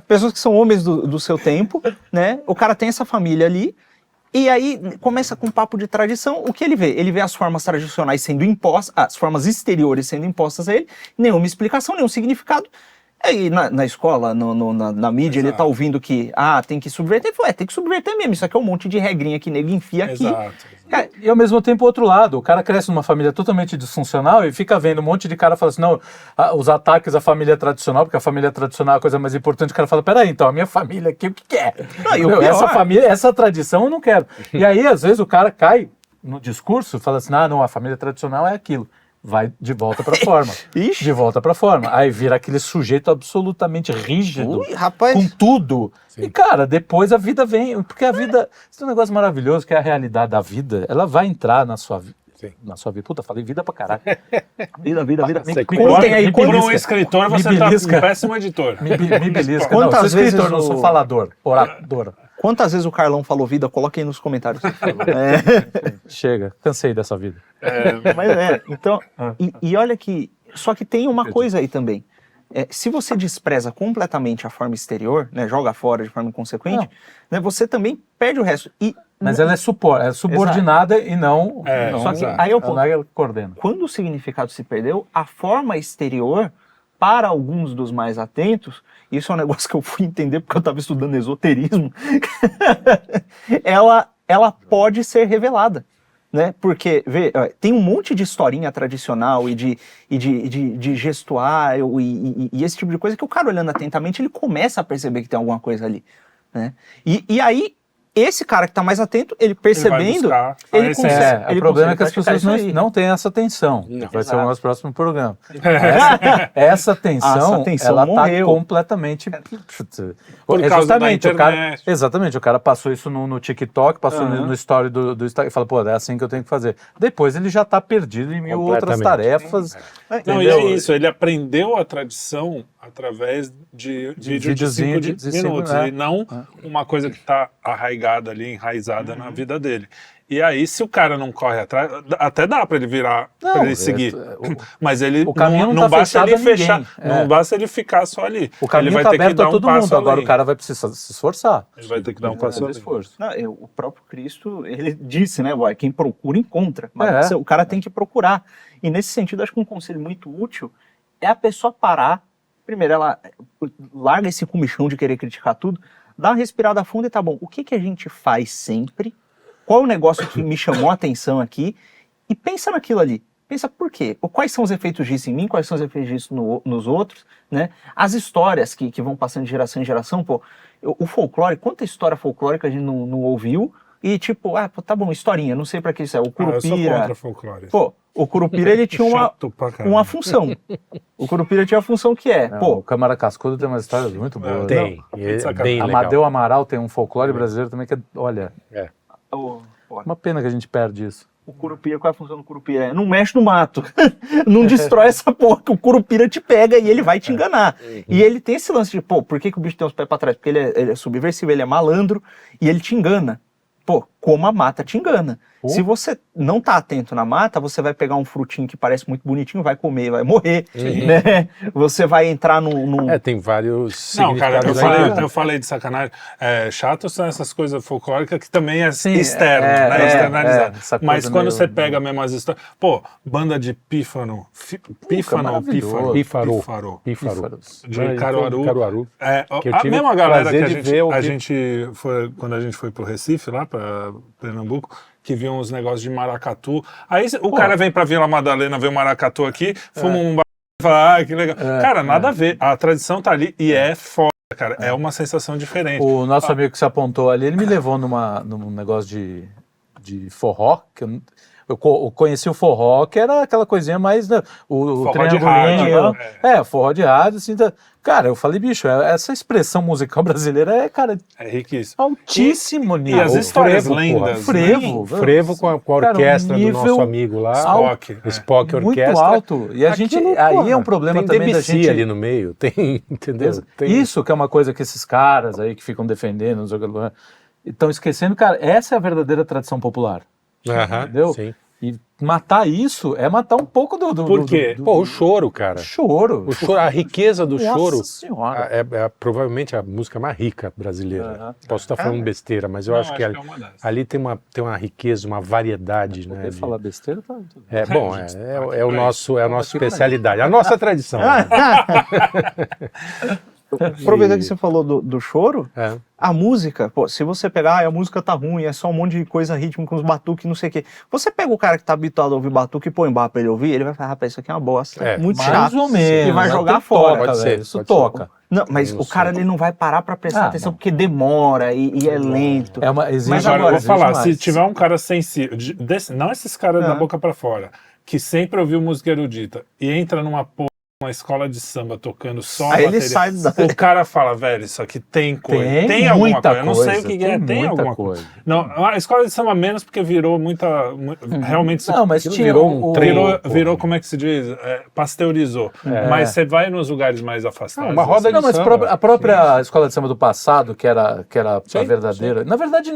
Pessoas que são homens do seu tempo, né? O cara tem essa família ali, e aí começa com um papo de tradição. O que ele vê? Ele vê as formas tradicionais sendo impostas, as formas exteriores sendo impostas a ele, nenhuma explicação, nenhum significado. Aí na escola, na mídia, ele tá ouvindo que tem que subverter. Ele falou, tem que subverter mesmo. Isso aqui é um monte de regrinha que nego enfia aqui. Exato. E ao mesmo tempo o outro lado, o cara cresce numa família totalmente disfuncional e fica vendo um monte de cara fala assim, não, os ataques à família tradicional, porque a família tradicional é a coisa mais importante, o cara fala, peraí, então a minha família aqui, o que quer? Essa família, essa tradição eu não quero. E aí, às vezes, o cara cai no discurso e fala assim, não, a família tradicional é aquilo. Vai de volta pra forma. De volta pra forma. Aí vira aquele sujeito absolutamente rígido, com tudo. Sim. E, cara, depois a vida vem... Porque a vida... Isso é um negócio maravilhoso, que é a realidade da vida. Ela vai entrar na sua vida. Na sua vida. Puta, falei vida pra caralho. Vida. Contem aí, por um escritor, você tá um péssimo editor. Me belisca. Quantas vezes escritor, não sou falador, orador. Quantas vezes o Carlão falou vida? Coloque aí nos comentários. Chega, cansei dessa vida. Então, e olha que... Só que tem uma coisa aí também. Se você despreza completamente a forma exterior, né, joga fora de forma inconsequente, né, você também perde o resto. Mas ela é subordinada e não... Só que aí eu coordena. Quando o significado se perdeu, a forma exterior, para alguns dos mais atentos, isso é um negócio que eu fui entender porque eu estava estudando esoterismo, ela pode ser revelada. Né? Porque, tem um monte de historinha tradicional e de gestual e esse tipo de coisa que o cara olhando atentamente, ele começa a perceber que tem alguma coisa ali. né? E aí, esse cara que tá mais atento, ele percebendo, ele consegue. O problema é que as pessoas não têm essa atenção. Vai ser o nosso próximo programa. Essa atenção, ela tá completamente... Por causa da internet. Exatamente, o cara passou isso no TikTok, passou no story do Instagram e fala, pô, é assim que eu tenho que fazer. Depois ele já tá perdido em mil outras tarefas. Não, e é isso, ele aprendeu a tradição através de vídeo de 5 minutos, e não uma coisa que está arraigada ali, enraizada na vida dele. E aí, se o cara não corre atrás, até dá para ele virar, para ele seguir. Mas ele não basta ele fechar, não basta ele ficar só ali. O caminho ele vai tá ter que aberto dar a todo mundo, agora o cara vai precisar se esforçar. Ele vai ter que dar um passo de esforço. O próprio Cristo, ele disse, né, boy, quem procura encontra, mas o cara tem que procurar. E nesse sentido, acho que um conselho muito útil é a pessoa parar. Primeiro, ela larga esse comichão de querer criticar tudo, dá uma respirada funda e tá bom, o que a gente faz sempre? Qual é o negócio que me chamou a atenção aqui? E pensa naquilo ali. Pensa por quê? Quais são os efeitos disso em mim? Quais são os efeitos disso nos outros? Né? As histórias que vão passando de geração em geração, pô, o folclore, quanta história folclórica a gente não ouviu? E tipo, tá bom, historinha, não sei pra que isso é. O Curupira... eu sou contra folclore. Pô, o Curupira, ele tinha uma função. O Curupira tinha a função que o Câmara Cascudo tem umas histórias muito boas. Tem, bem legal. Amadeu Amaral tem um folclore brasileiro também que olha... Uma pena que a gente perde isso. O Curupira, qual é a função do Curupira? Não mexe no mato. Não destrói essa porra, que o Curupira te pega e ele vai te enganar. E ele tem esse lance de, pô, por que o bicho tem os pés pra trás? Porque ele é subversivo, ele é malandro e ele te engana. Pô, como a mata te engana. Se você não tá atento na mata, você vai pegar um frutinho que parece muito bonitinho, vai comer, vai morrer, né? Você vai entrar num... tem vários Não, cara, significados. eu falei de sacanagem. Chato são essas coisas folclóricas que também é externo, né? Externalizado. Mas quando você pega mesmo as histórias... Pô, banda de pífaro. De Caruaru. A mesma galera que a gente foi... Quando a gente foi pro Recife, lá pra Pernambuco, que viam uns negócios de maracatu. Aí o cara vem pra Vila Madalena ver o maracatu aqui, fuma um e fala, que legal. Cara, nada a ver. A tradição tá ali e é foda, cara. É uma sensação diferente. O nosso amigo que se apontou ali, ele me levou num negócio de forró, que eu conheci o forró, que era aquela coisinha mais... Né, o forró de rádio. Forró de rádio, assim... Cara, eu falei, bicho, essa expressão musical brasileira é riquíssimo. Altíssimo nível. E as histórias lendas. Frevo com a orquestra do nosso amigo lá. Spock Orquestra. Muito alto. E a gente... Aí é um problema também da gente... ali no meio, entendeu? Isso que é uma coisa que esses caras aí que ficam defendendo, estão esquecendo, cara, essa é a verdadeira tradição popular. Entendeu? Sim. E matar isso é matar um pouco do... Por quê? O choro, cara. Choro. A riqueza do choro. Nossa Senhora. É provavelmente a música mais rica brasileira. Posso estar falando besteira, mas eu acho que ali tem uma riqueza, uma variedade. Né, falar besteira, tá tudo. É a nossa especialidade, a nossa tradição. Aproveitando que você falou do choro, a música, pô, se você pegar, a música tá ruim, é só um monte de coisa rítmica com os batuques, não sei o quê. Você pega o cara que tá habituado a ouvir batuque e põe barra pra ele ouvir, ele vai falar, rapaz, isso aqui é uma bosta, muito chato. Mais ou menos. E vai jogar fora. Pode ser, isso toca. Não, mas o cara ele não vai parar pra prestar atenção, porque demora e é lento. Mas agora, eu vou falar, se tiver um cara sensível, não esses caras da boca pra fora, que sempre ouviu música erudita e entra numa escola de samba tocando só a bateria, sai o cara fala, velho, isso aqui tem coisa, tem alguma coisa, eu não sei o que é, tem alguma coisa. Não, a escola de samba menos porque virou realmente não, mas virou um treino, virou como é que se diz, pasteurizou. Mas você vai nos lugares mais afastados. Uma roda de samba. Mas a própria escola de samba do passado, que era a verdadeira, na verdade,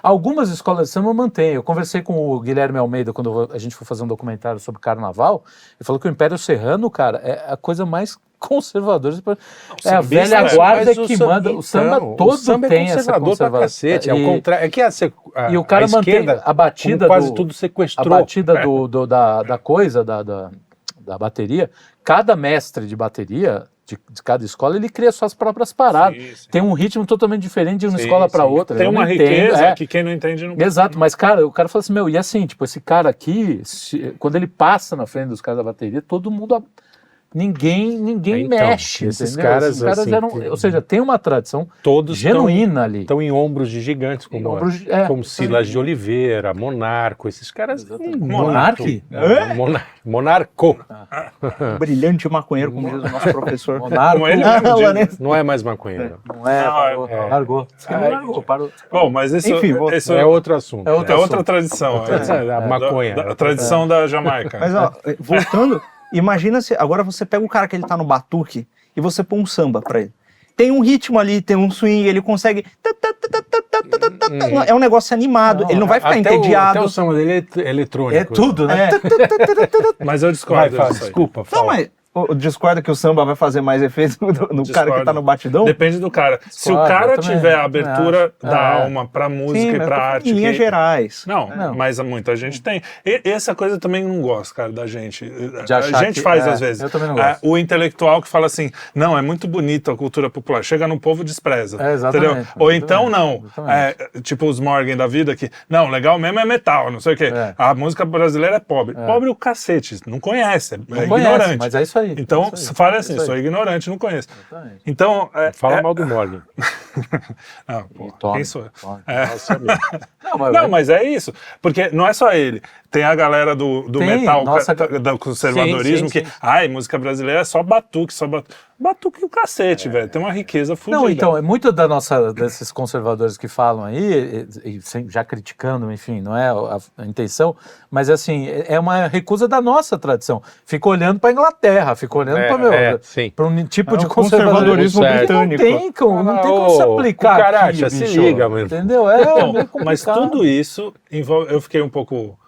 algumas escolas de samba mantêm. Eu conversei com o Guilherme Almeida quando a gente foi fazer um documentário sobre carnaval, ele falou que o Império Serrano, cara, é a coisa mais conservadora. É a velha guarda que manda. O samba todo tem essa conservação. É o contrário. É que e o cara mantém a batida quase tudo sequestrou. A batida da coisa, da bateria. Cada mestre de bateria de cada escola, ele cria suas próprias paradas. Sim. Tem um ritmo totalmente diferente de uma escola para outra. Tem uma riqueza que quem não entende não... Exato, mas cara, o cara fala assim, e assim, tipo, esse cara aqui, quando ele passa na frente dos caras da bateria, todo mundo ninguém Então, mexe. esses entendeu? caras, assim, eram, ou seja, tem uma tradição todos genuína ali. Estão em ombros de gigantes, como Silas de Oliveira, Monarco, esses caras. Monarque? Monarco. Brilhante maconheiro, como diz o nosso professor. Monarco. Não é mais maconheiro. Não é, largou. Largou, parou. Bom, mas Enfim, isso é outro assunto. é outra tradição. A maconha. A tradição da Jamaica. Mas ó, voltando, imagina se agora você pega o cara que ele tá no batuque e você põe um samba pra ele. Tem um ritmo ali, tem um swing, ele consegue... É um negócio animado, ele não vai ficar entediado. Até o samba dele é eletrônico. É tudo, né? Mas eu discordo. Desculpa, fala. Não, mas discorda que o samba vai fazer mais efeito no cara que tá no batidão? Depende do cara. Se o cara tiver a abertura da alma pra música e pra arte... Em linhas gerais. Não, mas muita gente tem. E essa coisa eu também não gosto, cara, da gente. A gente que, faz às vezes. Eu também não gosto. O intelectual que fala assim, não, é muito bonito a cultura popular. Chega no povo, despreza. Exatamente. Entendeu? Ou então não. Tipo os Morgan da vida que, não, legal mesmo é metal, não sei o quê. A música brasileira é pobre. Pobre o cacete, não conhece, é ignorante. Mas é isso aí. Então, fale assim, sou ignorante, não conheço. Exatamente. Então... Fala mal do Morgan. Quem sou eu? Não, Mas é isso. Porque não é só ele. Tem a galera do metal, do conservadorismo, sim. Ai, música brasileira é só batuque, Batuque o cacete, velho. Tem uma riqueza fodida. Não, então, é muito desses conservadores que falam aí, já criticando, enfim, não é a intenção, mas assim, é uma recusa da nossa tradição. Fica olhando para a Inglaterra, fica olhando para um tipo de conservadorismo britânico. Não tem como se aplicar. Caraca, se liga, mano. Entendeu? Mas tudo isso envolve. Eu fiquei um pouco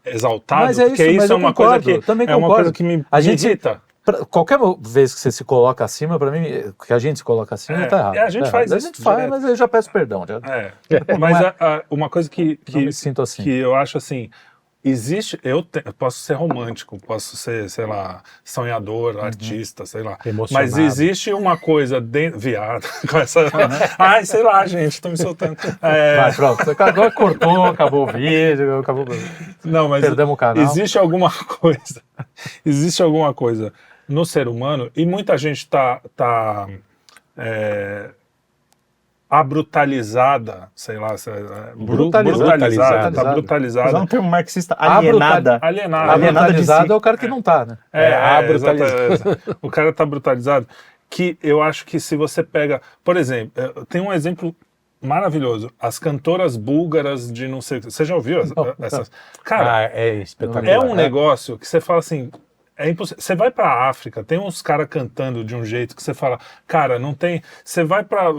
exaltado, mas porque isso é uma coisa que me irrita. Qualquer vez que você se coloca acima, pra mim, que a gente se coloca acima, tá errado. A gente faz isso. A gente faz, mas eu já peço perdão. Mas uma coisa que me sinto assim. Que eu acho assim, existe, eu posso ser romântico, posso ser, sei lá, sonhador, artista, sei lá. Emocionado. Mas existe uma coisa dentro... Viado, com essa... Ai, sei lá, gente, tô me soltando. Vai, pronto, agora cortou, acabou o vídeo, acabou... Não, mas perdemos o canal. Existe alguma coisa no ser humano, e muita gente tá abrutalizada, sei lá, brutalizada. Tá brutalizada. Usar um termo marxista, alienada. Brutalizado é o cara que não tá, né? O cara tá brutalizado. Que eu acho que se você pega... Por exemplo, tem um exemplo maravilhoso. As cantoras búlgaras de não sei... Você já ouviu essas? Cara, é espetacular. É um negócio que você fala assim... É impossível. Você vai pra África, tem uns caras cantando de um jeito que você fala, cara, não tem... Você vai pra...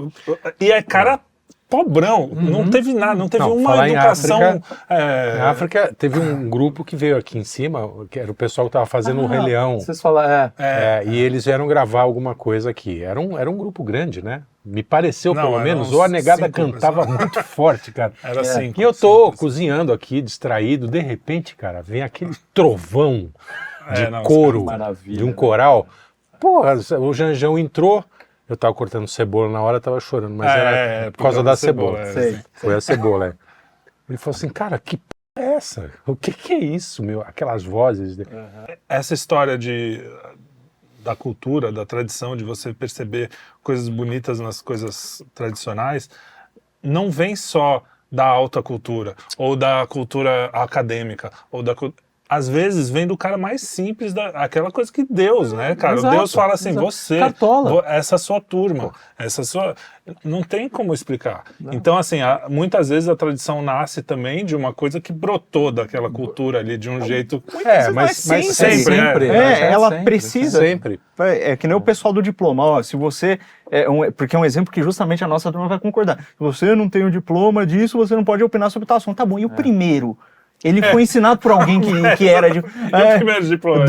E é cara pobrão, não teve nada, não teve uma educação... Na África teve um grupo que veio aqui em cima, que era o pessoal que tava fazendo o Rei Leão. Vocês falaram, e eles vieram gravar alguma coisa aqui. Era um grupo grande, né? Me pareceu, pelo menos, ou a negada cantava muito forte, cara. Era assim. E eu tô cozinhando aqui, distraído, de repente, cara, vem aquele trovão de couro, de um coral. Porra, o Janjão entrou, eu tava cortando cebola na hora, tava chorando, mas era por causa da cebola. Foi a cebola, Ele falou assim, cara, que p*** é essa? O que é isso, meu? Aquelas vozes. Essa história da cultura, da tradição, de você perceber coisas bonitas nas coisas tradicionais, não vem só da alta cultura, ou da cultura acadêmica, ou da às vezes vem do cara mais simples, aquela coisa que Deus, né, cara? Exato, Deus fala assim, você, Cartola. essa sua turma, essa sua... Não tem como explicar. Não. Então, assim, muitas vezes a tradição nasce também de uma coisa que brotou daquela cultura ali, de um jeito... Mas sempre. Ela sempre. Precisa. Sempre. É que nem o pessoal do diploma. Ó, se você... porque é um exemplo que justamente a nossa turma vai concordar. Se você não tem um diploma disso, você não pode opinar sobre tal assunto. Tá bom, e o primeiro... Ele foi ensinado por alguém que era de... o primeiro diploma.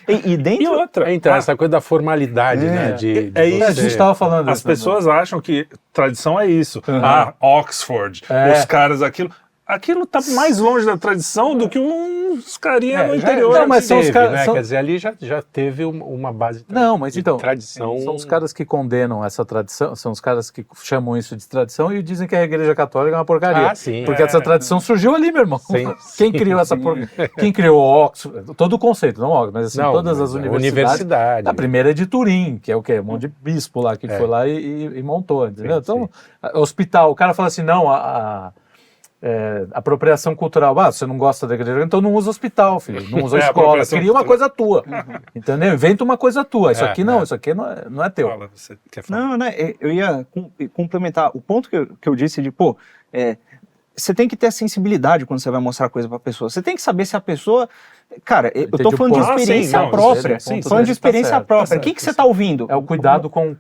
E dentro... E outra. Então, essa coisa da formalidade, né? Isso. A gente estava falando As pessoas acham que tradição é isso. Oxford, os caras aquilo... aquilo tá mais longe da tradição do que uns carinha no interior. Não, mas são os caras... né? Quer dizer, ali já teve uma base Não, mas então, tradição. são os caras que condenam essa tradição, são os caras que chamam isso de tradição e dizem que a Igreja Católica é uma porcaria. Ah, sim. Porque essa tradição surgiu ali, meu irmão. Sim, Quem criou essa porcaria? Quem criou Oxford? Todo o conceito, não Oxford, mas assim, Não, todas as universidades. A primeira é de Turim, que é o quê? Um monte de bispo lá que foi lá e montou, entendeu? Então, hospital, o cara fala assim, não, apropriação cultural. Você não gosta da igreja, então não usa hospital, filho. Não usa escola. Cria uma coisa tua. Entendeu? Inventa uma coisa tua. Isso aqui não, isso aqui não é teu. Fala, você quer falar? Não, né? Eu ia complementar. O ponto que eu disse de, você tem que ter a sensibilidade quando você vai mostrar coisa pra pessoa. Você tem que saber se a pessoa... Cara, eu tô falando de experiência própria. Falando de experiência própria. O que você tá ouvindo? É o cuidado com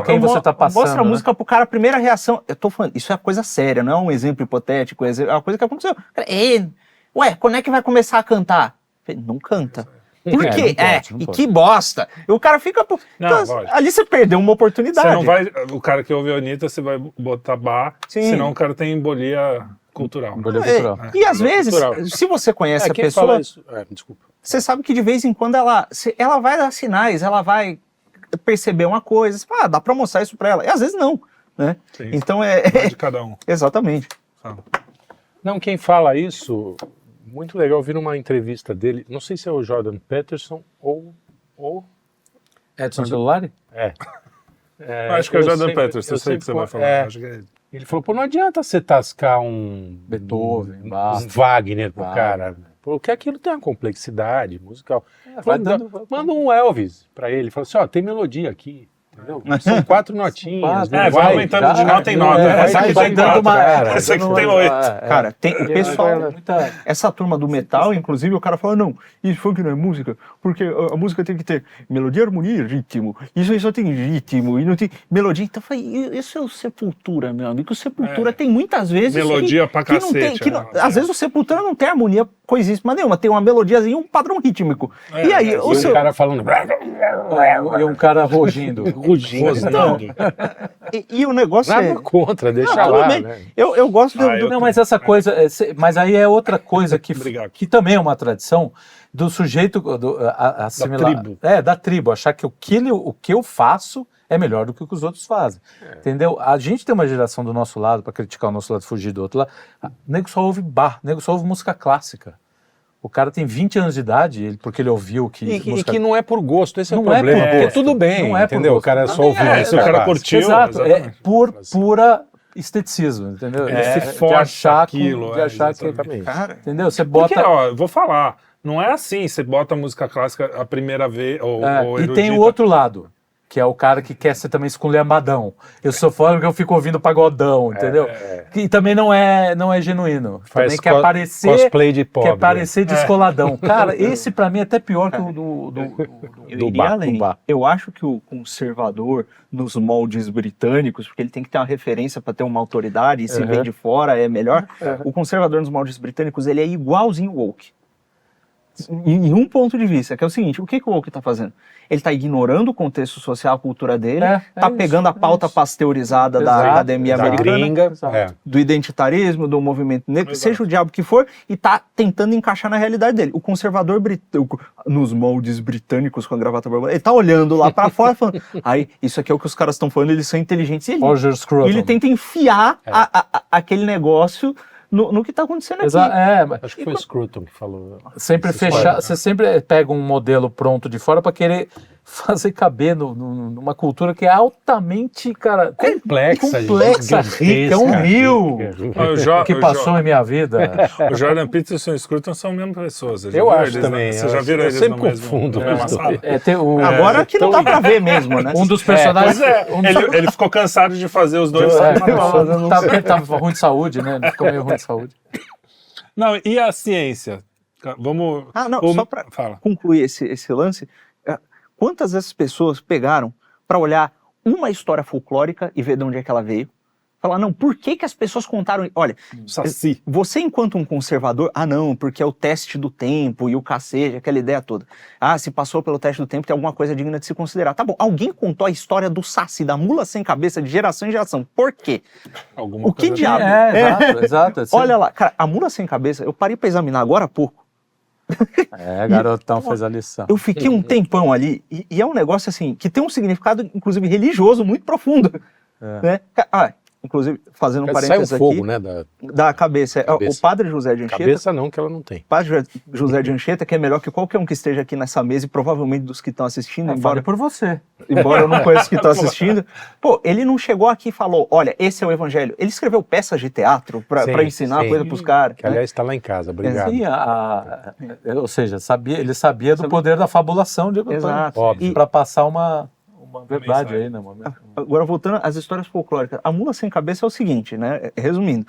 quem você tá passando. Mostra a música pro cara, a primeira reação... Eu tô falando, isso é coisa séria, não é um exemplo hipotético, é uma coisa que aconteceu. Ué, quando é que vai começar a cantar? Não canta. Por quê? Não pode. Que bosta. O cara fica... Então, ali você perdeu uma oportunidade. Você não vai... O cara que ouve a Anitta, você vai botar bar, senão o cara tem embolia cultural. E às vezes, se você conhece a pessoa... Desculpa. Você sabe que de vez em quando ela vai dar sinais, ela vai perceber uma coisa, você fala, dá pra mostrar isso pra ela. E às vezes não, né? Sim, então de cada um. Exatamente. Não, quem fala isso, muito legal, eu vi numa entrevista dele, não sei se é o Jordan Peterson ou Edson Celulari? Acho que é o Jordan Peterson, eu sei o que você vai falar. Acho que é ele. Ele falou, não adianta você tascar um Beethoven, um Wagner pro cara, porque aquilo tem uma complexidade musical. Manda um Elvis pra ele, fala assim, tem melodia aqui, entendeu? São 4 notinhas. Vai aumentando de nota em nota. Essa aqui tem 4, essa aqui tem 8. Cara, tem o pessoal... Essa turma do metal, inclusive, o cara fala, não, isso funk não é música, porque a música tem que ter melodia, harmonia e ritmo. Isso aí só tem ritmo e não tem melodia. Então eu falei, isso é o Sepultura, meu amigo. O Sepultura tem muitas vezes... Melodia pra cacete. Às vezes o Sepultura não tem harmonia coisíssima nenhuma, tem uma melodiazinha e um padrão rítmico. E aí... um cara falando... E um cara rugindo. Então, e o negócio Nada contra, deixa lá, né? Eu gosto Não, mas essa coisa... Mas aí é outra coisa que também é uma tradição do sujeito assimilar. Da tribo. Da tribo. Achar que o que eu faço é melhor do que o que os outros fazem. Entendeu? A gente tem uma geração do nosso lado, para criticar o nosso lado, fugir do outro lado, nego só ouve nego só ouve música clássica. O cara tem 20 anos de idade, porque ele ouviu que... E que não é por gosto, esse é o Não problema. é por Porque gosto. tudo bem, Não é por entendeu? gosto. O cara só ouviu isso, o cara curtiu. Exato, exatamente. é por pura esteticismo, entendeu? Ele se de força achar aquilo. de achar que... Cara, Entendeu? Você Porque, bota... eu vou falar, não é assim, você bota a música clássica a primeira vez, ou e tem o outro lado, que é o cara que quer ser também esculhambadão. Eu sou fora porque eu fico ouvindo pagodão, entendeu? E também não é genuíno. Faz também quer aparecer... cosplay de pobre. Quer parecer descoladão. Cara, esse pra mim é até pior que o do bar. Eu acho que o conservador nos moldes britânicos, porque ele tem que ter uma referência para ter uma autoridade, e se vem de fora é melhor. O conservador nos moldes britânicos, ele é igualzinho o woke. Em um ponto de vista, que é o seguinte, o que o woke está fazendo? Ele está ignorando o contexto social, a cultura dele, está pegando a pauta pasteurizada da academia americana, gringa, do identitarismo, do movimento negro, seja o diabo que for, e está tentando encaixar na realidade dele. O conservador britânico, nos moldes britânicos com a gravata borboleta, ele está olhando lá para fora falando, isso aqui é o que os caras estão falando, eles são inteligentes. E ele tenta enfiar aquele negócio no que está acontecendo aqui. Acho que foi o Scruton que falou. Você sempre pega um modelo pronto de fora para querer fazer caber numa cultura que é altamente, cara, complexa, rica, humil, que passou em minha vida. O Jordan Peterson e o Scruton são a mesma pessoa. Eu acho também. Você já viram eles sempre confundo. Agora que não dá pra ver mesmo, né? Um dos personagens... Ele ficou cansado de fazer os dois. Tava ruim de saúde, né? Ele ficou meio ruim de saúde. Não, e a ciência? Vamos... só pra concluir esse lance... Quantas dessas pessoas pegaram para olhar uma história folclórica e ver de onde é que ela veio? Falar, não, por que as pessoas contaram... Olha, Saci. você enquanto um conservador, não, porque é o teste do tempo e o cacete, aquela ideia toda. Se passou pelo teste do tempo, tem alguma coisa digna de se considerar. Tá bom, alguém contou a história do Saci, da mula sem cabeça, de geração em geração. Por quê? Alguma O que coisa diabo? Exato. Olha lá, cara, a mula sem cabeça, eu parei pra examinar agora há pouco. Garotão fez a lição. Eu fiquei um tempão ali, e é um negócio assim, que tem um significado, inclusive, religioso muito profundo. Né? Inclusive, fazendo um parênteses sai um fogo, aqui, né? da cabeça. O padre José de Anchieta... Cabeça não, que ela não tem. Padre José de Anchieta, que é melhor que qualquer um que esteja aqui nessa mesa, e provavelmente dos que estão assistindo, Fale por você. embora eu não conheça os que estão assistindo. Pô, ele não chegou aqui e falou, olha, esse é o evangelho. Ele escreveu peças de teatro para ensinar coisa pros caras. Que, aliás, está lá em casa, obrigado. Sim, ou seja, ele sabia do poder da fabulação de Exato. para passar uma verdade aí, né? Agora, voltando às histórias folclóricas. A mula sem cabeça é o seguinte, né? Resumindo,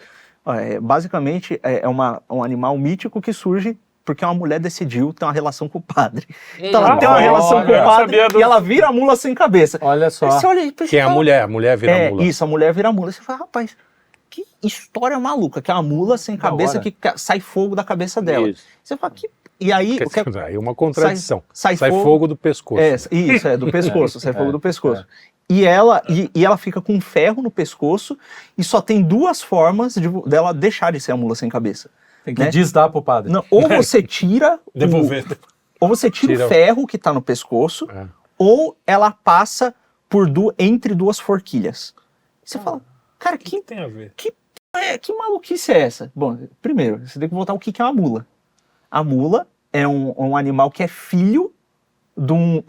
basicamente é um animal mítico que surge porque uma mulher decidiu ter uma relação com o padre. Então ela tem uma relação com o padre e ela vira a mula sem cabeça. Olha só. Você olha aí, Que é a mulher vira a mula. Isso, a mulher vira a mula. Você fala, rapaz, que história maluca, que é uma mula sem cabeça que sai fogo da cabeça dela. Isso. Você fala, e aí... Aí uma contradição. Sai fogo do pescoço. Do pescoço, sai fogo do pescoço. E ela fica com um ferro no pescoço e só tem duas formas dela deixar de ser a mula sem cabeça. Tem que desdar pro padre. Não, ou você tira... Devolver. Ou você tira o ferro que tá no pescoço, ou ela passa entre duas forquilhas. Você fala, cara, que tem a ver? Que maluquice é essa? Bom, primeiro, você tem que voltar o que é uma mula. A mula é um animal que é filho de um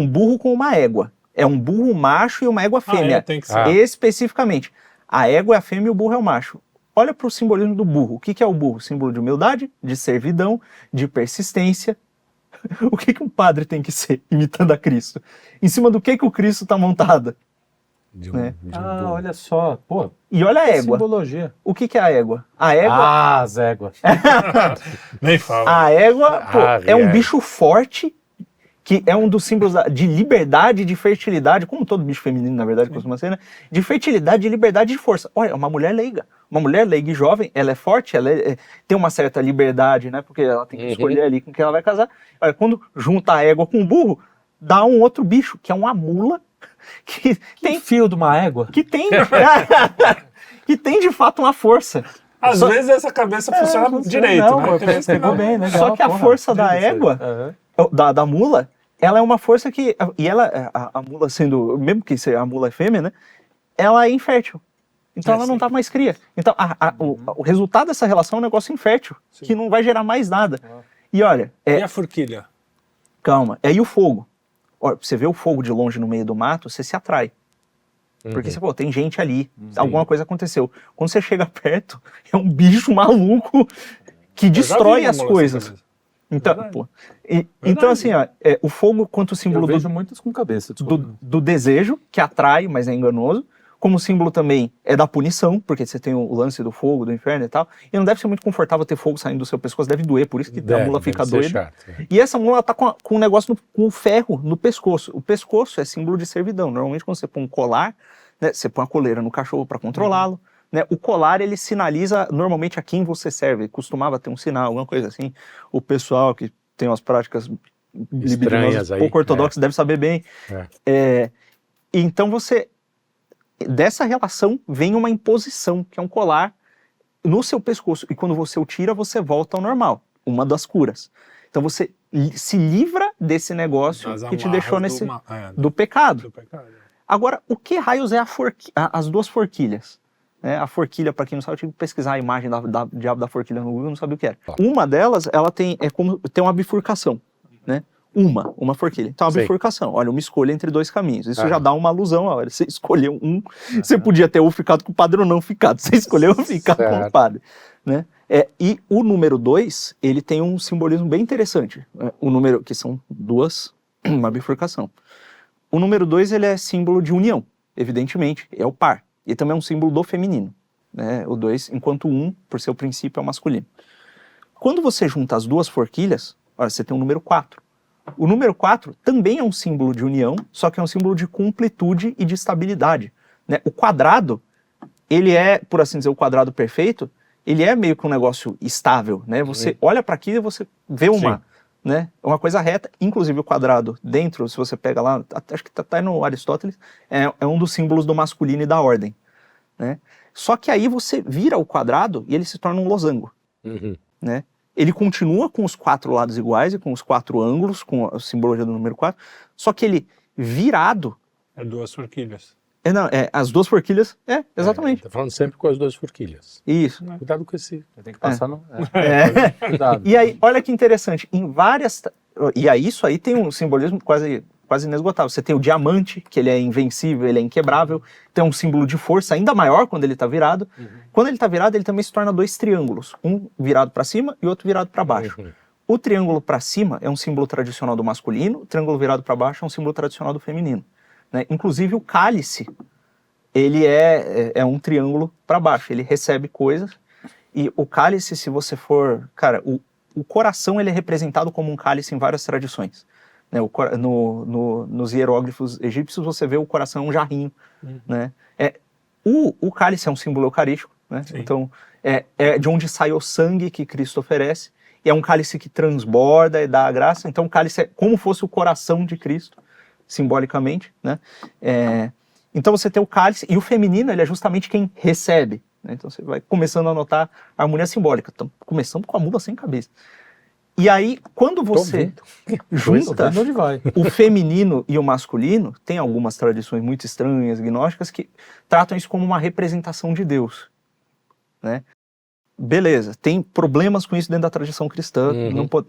burro com uma égua. É um burro macho e uma égua fêmea. Tem que ser. Especificamente. A égua é a fêmea e o burro é o macho. Olha para o simbolismo do burro. O que é o burro? Símbolo de humildade, de servidão, de persistência. O que um padre tem que ser, imitando a Cristo? Em cima do que o Cristo está montado? Olha só. Pô, e olha a égua. Simbologia. O que é a égua? A égua... as éguas. Nem fala. A égua é um bicho forte, que é um dos símbolos de liberdade e de fertilidade, como todo bicho feminino, na verdade, costuma ser, né? De fertilidade, de liberdade e de força. Olha, uma mulher leiga. Uma mulher leiga e jovem, ela é forte, ela tem uma certa liberdade, né? Porque ela tem que escolher ali com quem ela vai casar. Olha, quando junta a égua com o burro, dá um outro bicho, que é uma mula, que tem fio de uma égua. Que tem de fato uma força. Às vezes essa cabeça funciona direito, né? Pegou bem, legal. Só que a força da égua, da mula, ela é uma força que... E ela, a mula sendo... Mesmo que a mula é fêmea, né? Ela é infértil. Então ela não tá mais cria. Então o resultado dessa relação é um negócio infértil, que não vai gerar mais nada. E olha... E a forquilha? Calma. E o fogo? Olha, você vê o fogo de longe no meio do mato, você se atrai. Porque você, tem gente ali, alguma coisa aconteceu. Quando você chega perto, é um bicho maluco que destrói as coisas. Então, então assim, o fogo quanto símbolo muitas com cabeça, do desejo, que atrai, mas é enganoso. Como símbolo também é da punição, porque você tem o lance do fogo, do inferno e tal. E não deve ser muito confortável ter fogo saindo do seu pescoço, deve doer, por isso que a mula fica doida. E essa mula tá com um negócio com ferro no pescoço. O pescoço é símbolo de servidão. Normalmente quando você põe um colar, né, você põe a coleira no cachorro para controlá-lo. Né? O colar, ele sinaliza normalmente a quem você serve. Costumava ter um sinal, alguma coisa assim. O pessoal que tem umas práticas estranhas aí, pouco ortodoxas deve saber bem. Então dessa relação vem uma imposição, que é um colar no seu pescoço. E quando você o tira, você volta ao normal. Uma das curas. Então você se livra desse negócio que te deixou do pecado. Agora, o que raios é as duas forquilhas? A forquilha, para quem não sabe, eu tive que pesquisar a imagem da diabo da forquilha no Google, eu não sabia o que era. Uma delas, ela tem uma bifurcação, né? Uma forquilha. Então, uma bifurcação. Olha, uma escolha entre dois caminhos. Isso já dá uma alusão. Olha, você escolheu você podia ter ou ficado com o padre ou não ficado. Você escolheu ficar com o padre. Né? E o número 2, ele tem um simbolismo bem interessante. O número, que são uma bifurcação. O número 2, ele é símbolo de união, evidentemente. É o par. E também é um símbolo do feminino. Né? O 2, enquanto o 1, por seu princípio, é o masculino. Quando você junta as duas forquilhas, olha, você tem o número 4. O número 4 também é um símbolo de união, só que é um símbolo de completude e de estabilidade. né? O quadrado, ele é, por assim dizer, o quadrado perfeito, ele é meio que um negócio estável, né? Você olha para aquilo e você vê né? Uma coisa reta, inclusive o quadrado dentro, se você pega lá, acho que tá no Aristóteles, é um dos símbolos do masculino e da ordem, né? Só que aí você vira o quadrado e ele se torna um losango, né? Ele continua com os 4 lados iguais e com os 4 ângulos, com a simbologia do número 4, só que ele virado... É 2 forquilhas. As 2 forquilhas, exatamente. Tá falando sempre com as 2 forquilhas. Isso. Cuidado com esse. Tem que passar no... Cuidado. E aí, olha que interessante, em várias... E aí, isso aí tem um simbolismo quase inesgotável. Você tem o diamante, que ele é invencível, ele é inquebrável, tem um símbolo de força ainda maior quando ele está virado. Quando ele está virado, ele também se torna 2 triângulos, um virado para cima e outro virado para baixo. O triângulo para cima é um símbolo tradicional do masculino, o triângulo virado para baixo é um símbolo tradicional do feminino, né? Inclusive o cálice, ele é um triângulo para baixo, ele recebe coisas, e o cálice, se você for... Cara, o coração ele é representado como um cálice em várias tradições, né? Nos hieróglifos egípcios você vê o coração é um jarrinho, né? O cálice é um símbolo eucarístico, né? Então é de onde sai o sangue que Cristo oferece, e é um cálice que transborda e dá a graça, então o cálice é como fosse o coração de Cristo, simbolicamente, né? Então você tem o cálice, e o feminino ele é justamente quem recebe, né? Então você vai começando a notar a harmonia simbólica. Estamos começando com a mula sem cabeça. E aí, quando você junta o feminino e o masculino, tem algumas tradições muito estranhas, gnósticas, que tratam isso como uma representação de Deus, né? Beleza, tem problemas com isso dentro da tradição cristã,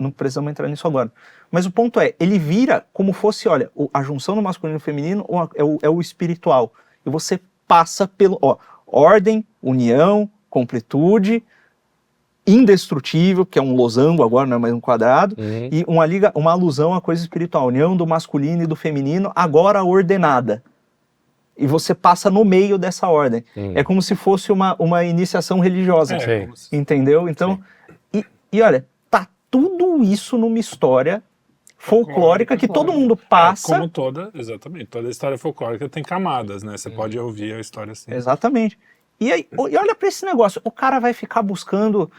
não precisamos entrar nisso agora. Mas o ponto ele vira como fosse, olha, a junção do masculino e do feminino é o espiritual. E você passa pelo, ordem, união, completude, indestrutível, que é um losango agora, não é mais um quadrado, e uma alusão à coisa espiritual, união do masculino e do feminino, agora ordenada. E você passa no meio dessa ordem. É como se fosse uma iniciação religiosa, entendeu? Então, e olha, tá tudo isso numa história folclórica que todo mundo passa. Como exatamente, toda história folclórica tem camadas, né? Você pode ouvir a história assim. Exatamente. E aí, olha para esse negócio, o cara vai ficar buscando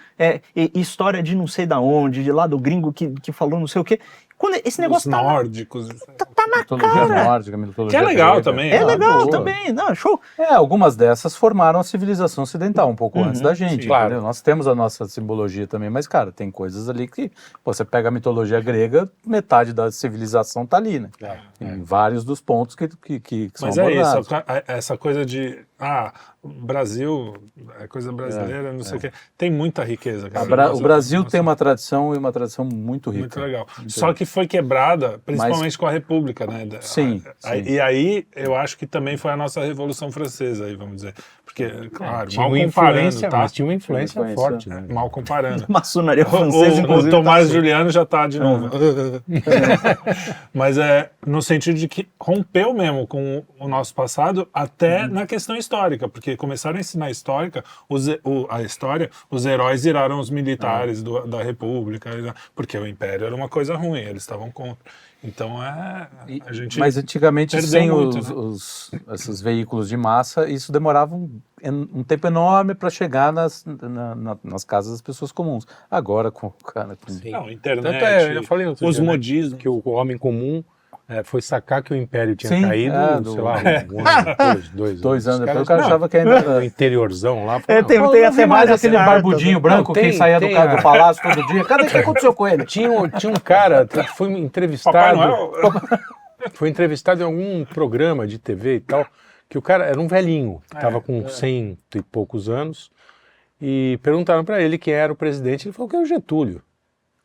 história de não sei da onde, de lá do gringo que falou não sei o quê. Quando esse negócio tá nórdicos. Tá na cara. Nórdica, que é legal grega. Também. É legal também, não, show. Algumas dessas formaram a civilização ocidental um pouco antes da gente. Sim, claro. Nós temos a nossa simbologia também, mas, cara, tem coisas ali que você pega a mitologia grega, metade da civilização tá ali, né? Em vários dos pontos que são abordados. Mas essa coisa de Brasil, é coisa brasileira, não sei o quê. Tem muita riqueza. Cara. O Brasil tem uma tradição e uma tradição muito rica. Muito legal. Só que foi quebrada, principalmente com a República, né? Sim. E aí, eu acho que também foi a nossa Revolução Francesa, aí, vamos dizer. Porque, claro, tinha mal uma comparando, tá? Mas tinha uma influência forte, né? Mal comparando. Maçonaria francesa, o Tomás Juliano já tá de novo. Mas no sentido de que rompeu mesmo com o nosso passado, até na questão histórica, porque começaram a ensinar a história, os heróis viraram os militares da República, porque o Império era uma coisa ruim, eles estavam contra. Então a gente. Mas antigamente, sem muito, esses veículos de massa, isso demorava um tempo enorme para chegar nas casas das pessoas comuns. Agora, internet, eu falei os modismos. Que o homem comum foi sacar que o Império tinha caído, sei lá, dois anos depois. O cara achava que ainda era interiorzão lá. Tem até mais aquele barbudinho branco que saía do palácio todo dia. Cadê o que aconteceu com ele? Tinha um cara que foi entrevistado. Foi entrevistado em algum programa de TV e tal, que o cara era um velhinho, estava com 100 e poucos anos, e perguntaram para ele quem era o presidente. Ele falou que é o Getúlio.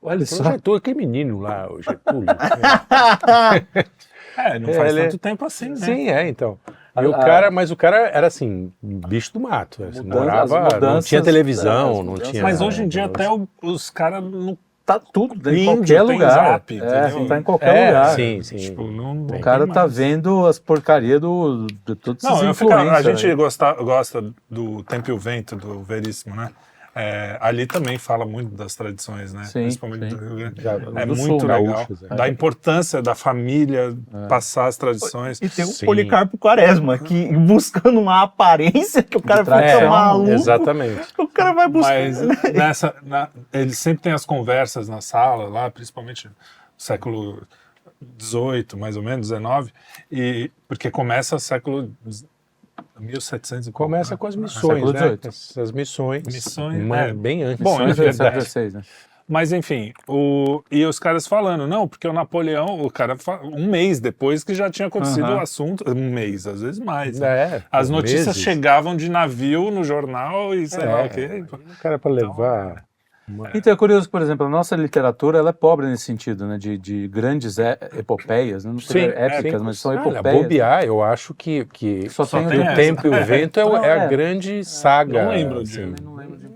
Olha só. O Getúlio, aquele menino lá, o Getúlio. Não faz tanto tempo assim, né? Sim, então. Mas o cara era assim, bicho do mato. Não tinha televisão, não tinha. Mas hoje em dia até os caras não. Tá tudo em qualquer lugar. Tá em qualquer lugar. Sim. Tipo, o cara tá vendo as porcarias de todos esses influencers. A gente gosta do Tempo e o Vento, do Veríssimo, né? Ali também fala muito das tradições, né? Sim, Principalmente sim. do Rio Grande. Do Muito sul, legal. gaúchos, Da importância da família passar as tradições. E tem o Sim. Policarpo Quaresma, que buscando uma aparência que o cara fica traição, maluco. Exatamente. O cara vai buscar. Mas eles sempre têm as conversas na sala, lá, principalmente no século XVIII, mais ou menos, XIX, porque começa o século 1700 e pouco, Começa né? com as missões, século né? XVIII. As missões. Missões, bem antes. Bom, Isso é é verdade. 16, né? Mas enfim, e os caras falando, não, porque o Napoleão, o cara, um mês depois que já tinha acontecido o assunto, um mês, às vezes mais, né? As notícias meses. chegavam de navio no jornal e sei lá o quê. O cara para levar... Então é curioso, por exemplo, a nossa literatura ela é pobre nesse sentido, né? De grandes epopeias, né? Não sei épicas, mas são epopeias. Bobear, eu acho que Só tem o essa. Tempo e o Vento é Não, a grande saga. Não lembro assim. Não lembro de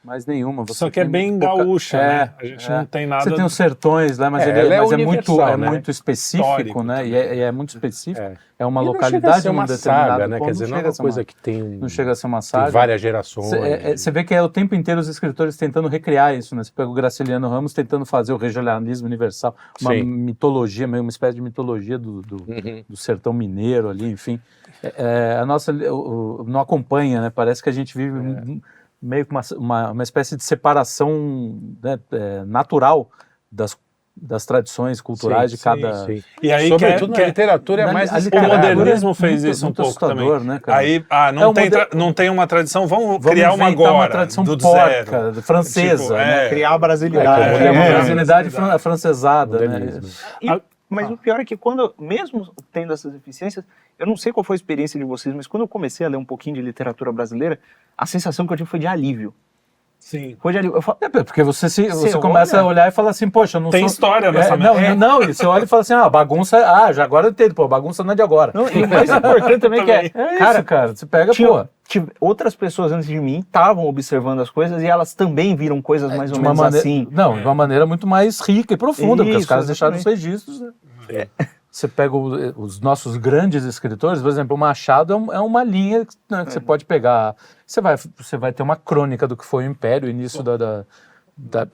mais nenhuma. Você Só que é tem bem muito pouca- gaúcha, né? A gente não tem nada... Você tem os sertões lá, mas É, ele ela é mas universal, né? muito específico, Histórico né? também. E é muito específico. É uma E não localidade chega a ser num uma determinado saga, né? ponto, Quer dizer, não é chega a uma ser coisa que tem, não chega a ser uma tem saga. várias gerações. Você vê que é o tempo inteiro os escritores tentando recriar isso, né? Você pega o Graciliano Ramos tentando fazer o regionalismo universal, uma Sim. mitologia, uma espécie de mitologia do sertão mineiro ali, enfim. A nossa não acompanha, né? Parece que a gente vive meio que uma espécie de separação, né, natural das tradições culturais de cada... Sim. E aí Sobretudo na literatura é mais O descarada. modernismo é fez muito- isso um muito pouco também. assustador, né, cara? Aí, não tem uma tradição, vamos criar uma inventar agora, uma tradição do porca, zero. francesa, Tipo, né? Criar a brasilidade. É uma É. brasilidade francesada, né? Modernismo. Mas o pior é que quando, mesmo tendo essas deficiências, eu não sei qual foi a experiência de vocês, mas quando eu comecei a ler um pouquinho de literatura brasileira, a sensação que eu tive foi de alívio. Sim. Foi de alívio. Eu falo, Porque você começa olha, a olhar e fala assim, poxa, eu não Tem sou... história nessa Não, e você olha e fala assim, bagunça... já agora eu entendo, pô, bagunça não é de agora. não, e o mais importante também que é, Cara, você pega, pô... outras pessoas antes de mim estavam observando as coisas e elas também viram coisas mais ou de uma menos maneira, assim. Não, de uma maneira muito mais rica e profunda, porque os Isso, caras deixaram os exatamente. registros, né? Você pega os nossos grandes escritores, por exemplo, o Machado é uma linha, né, que você pode pegar. Você vai ter uma crônica do que foi o Império, o início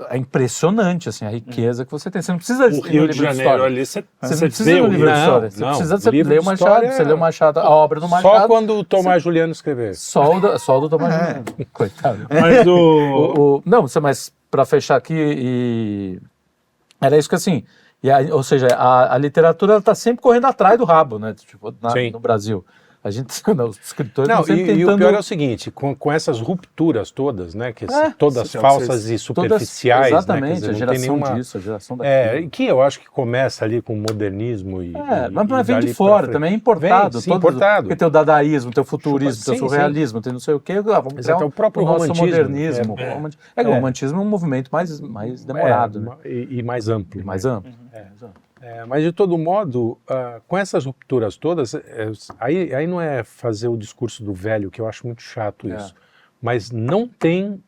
é impressionante, assim, a riqueza que você tem. Você não precisa O Rio de Janeiro ali, Você você não precisa vê do o livro Rio. de história. Você não, precisa livro ler o de Machado, história você lê o Machado, a obra do Machado. Só quando o Tomás Juliano escrever. Só o do Tomás Juliano. Coitado. Mas o... Não, mas para fechar aqui, era isso que assim, ou seja, a literatura está sempre correndo atrás do rabo, né? Tipo, Sim. no Brasil. A gente, os escritores Não, estão sempre e tentando... o pior é o seguinte, com essas rupturas todas, né, que todas Então, falsas e superficiais, exatamente, né, quer dizer, a não geração tem nenhuma... disso, a geração daquilo. que eu acho que começa ali com o modernismo Mas vem dali de pra fora, frente. também é importado. Vem, sim, importado. Porque tem o dadaísmo, tem o futurismo, tem o Sim, surrealismo, tem não sei o quê. Vamos Exato, criar o próprio nosso romantismo. modernismo. O romantismo é um movimento mais demorado, né? E mais amplo. E mais amplo. Mas, de todo modo, com essas rupturas todas, aí não é fazer o discurso do velho, que eu acho muito chato isso, mas não tem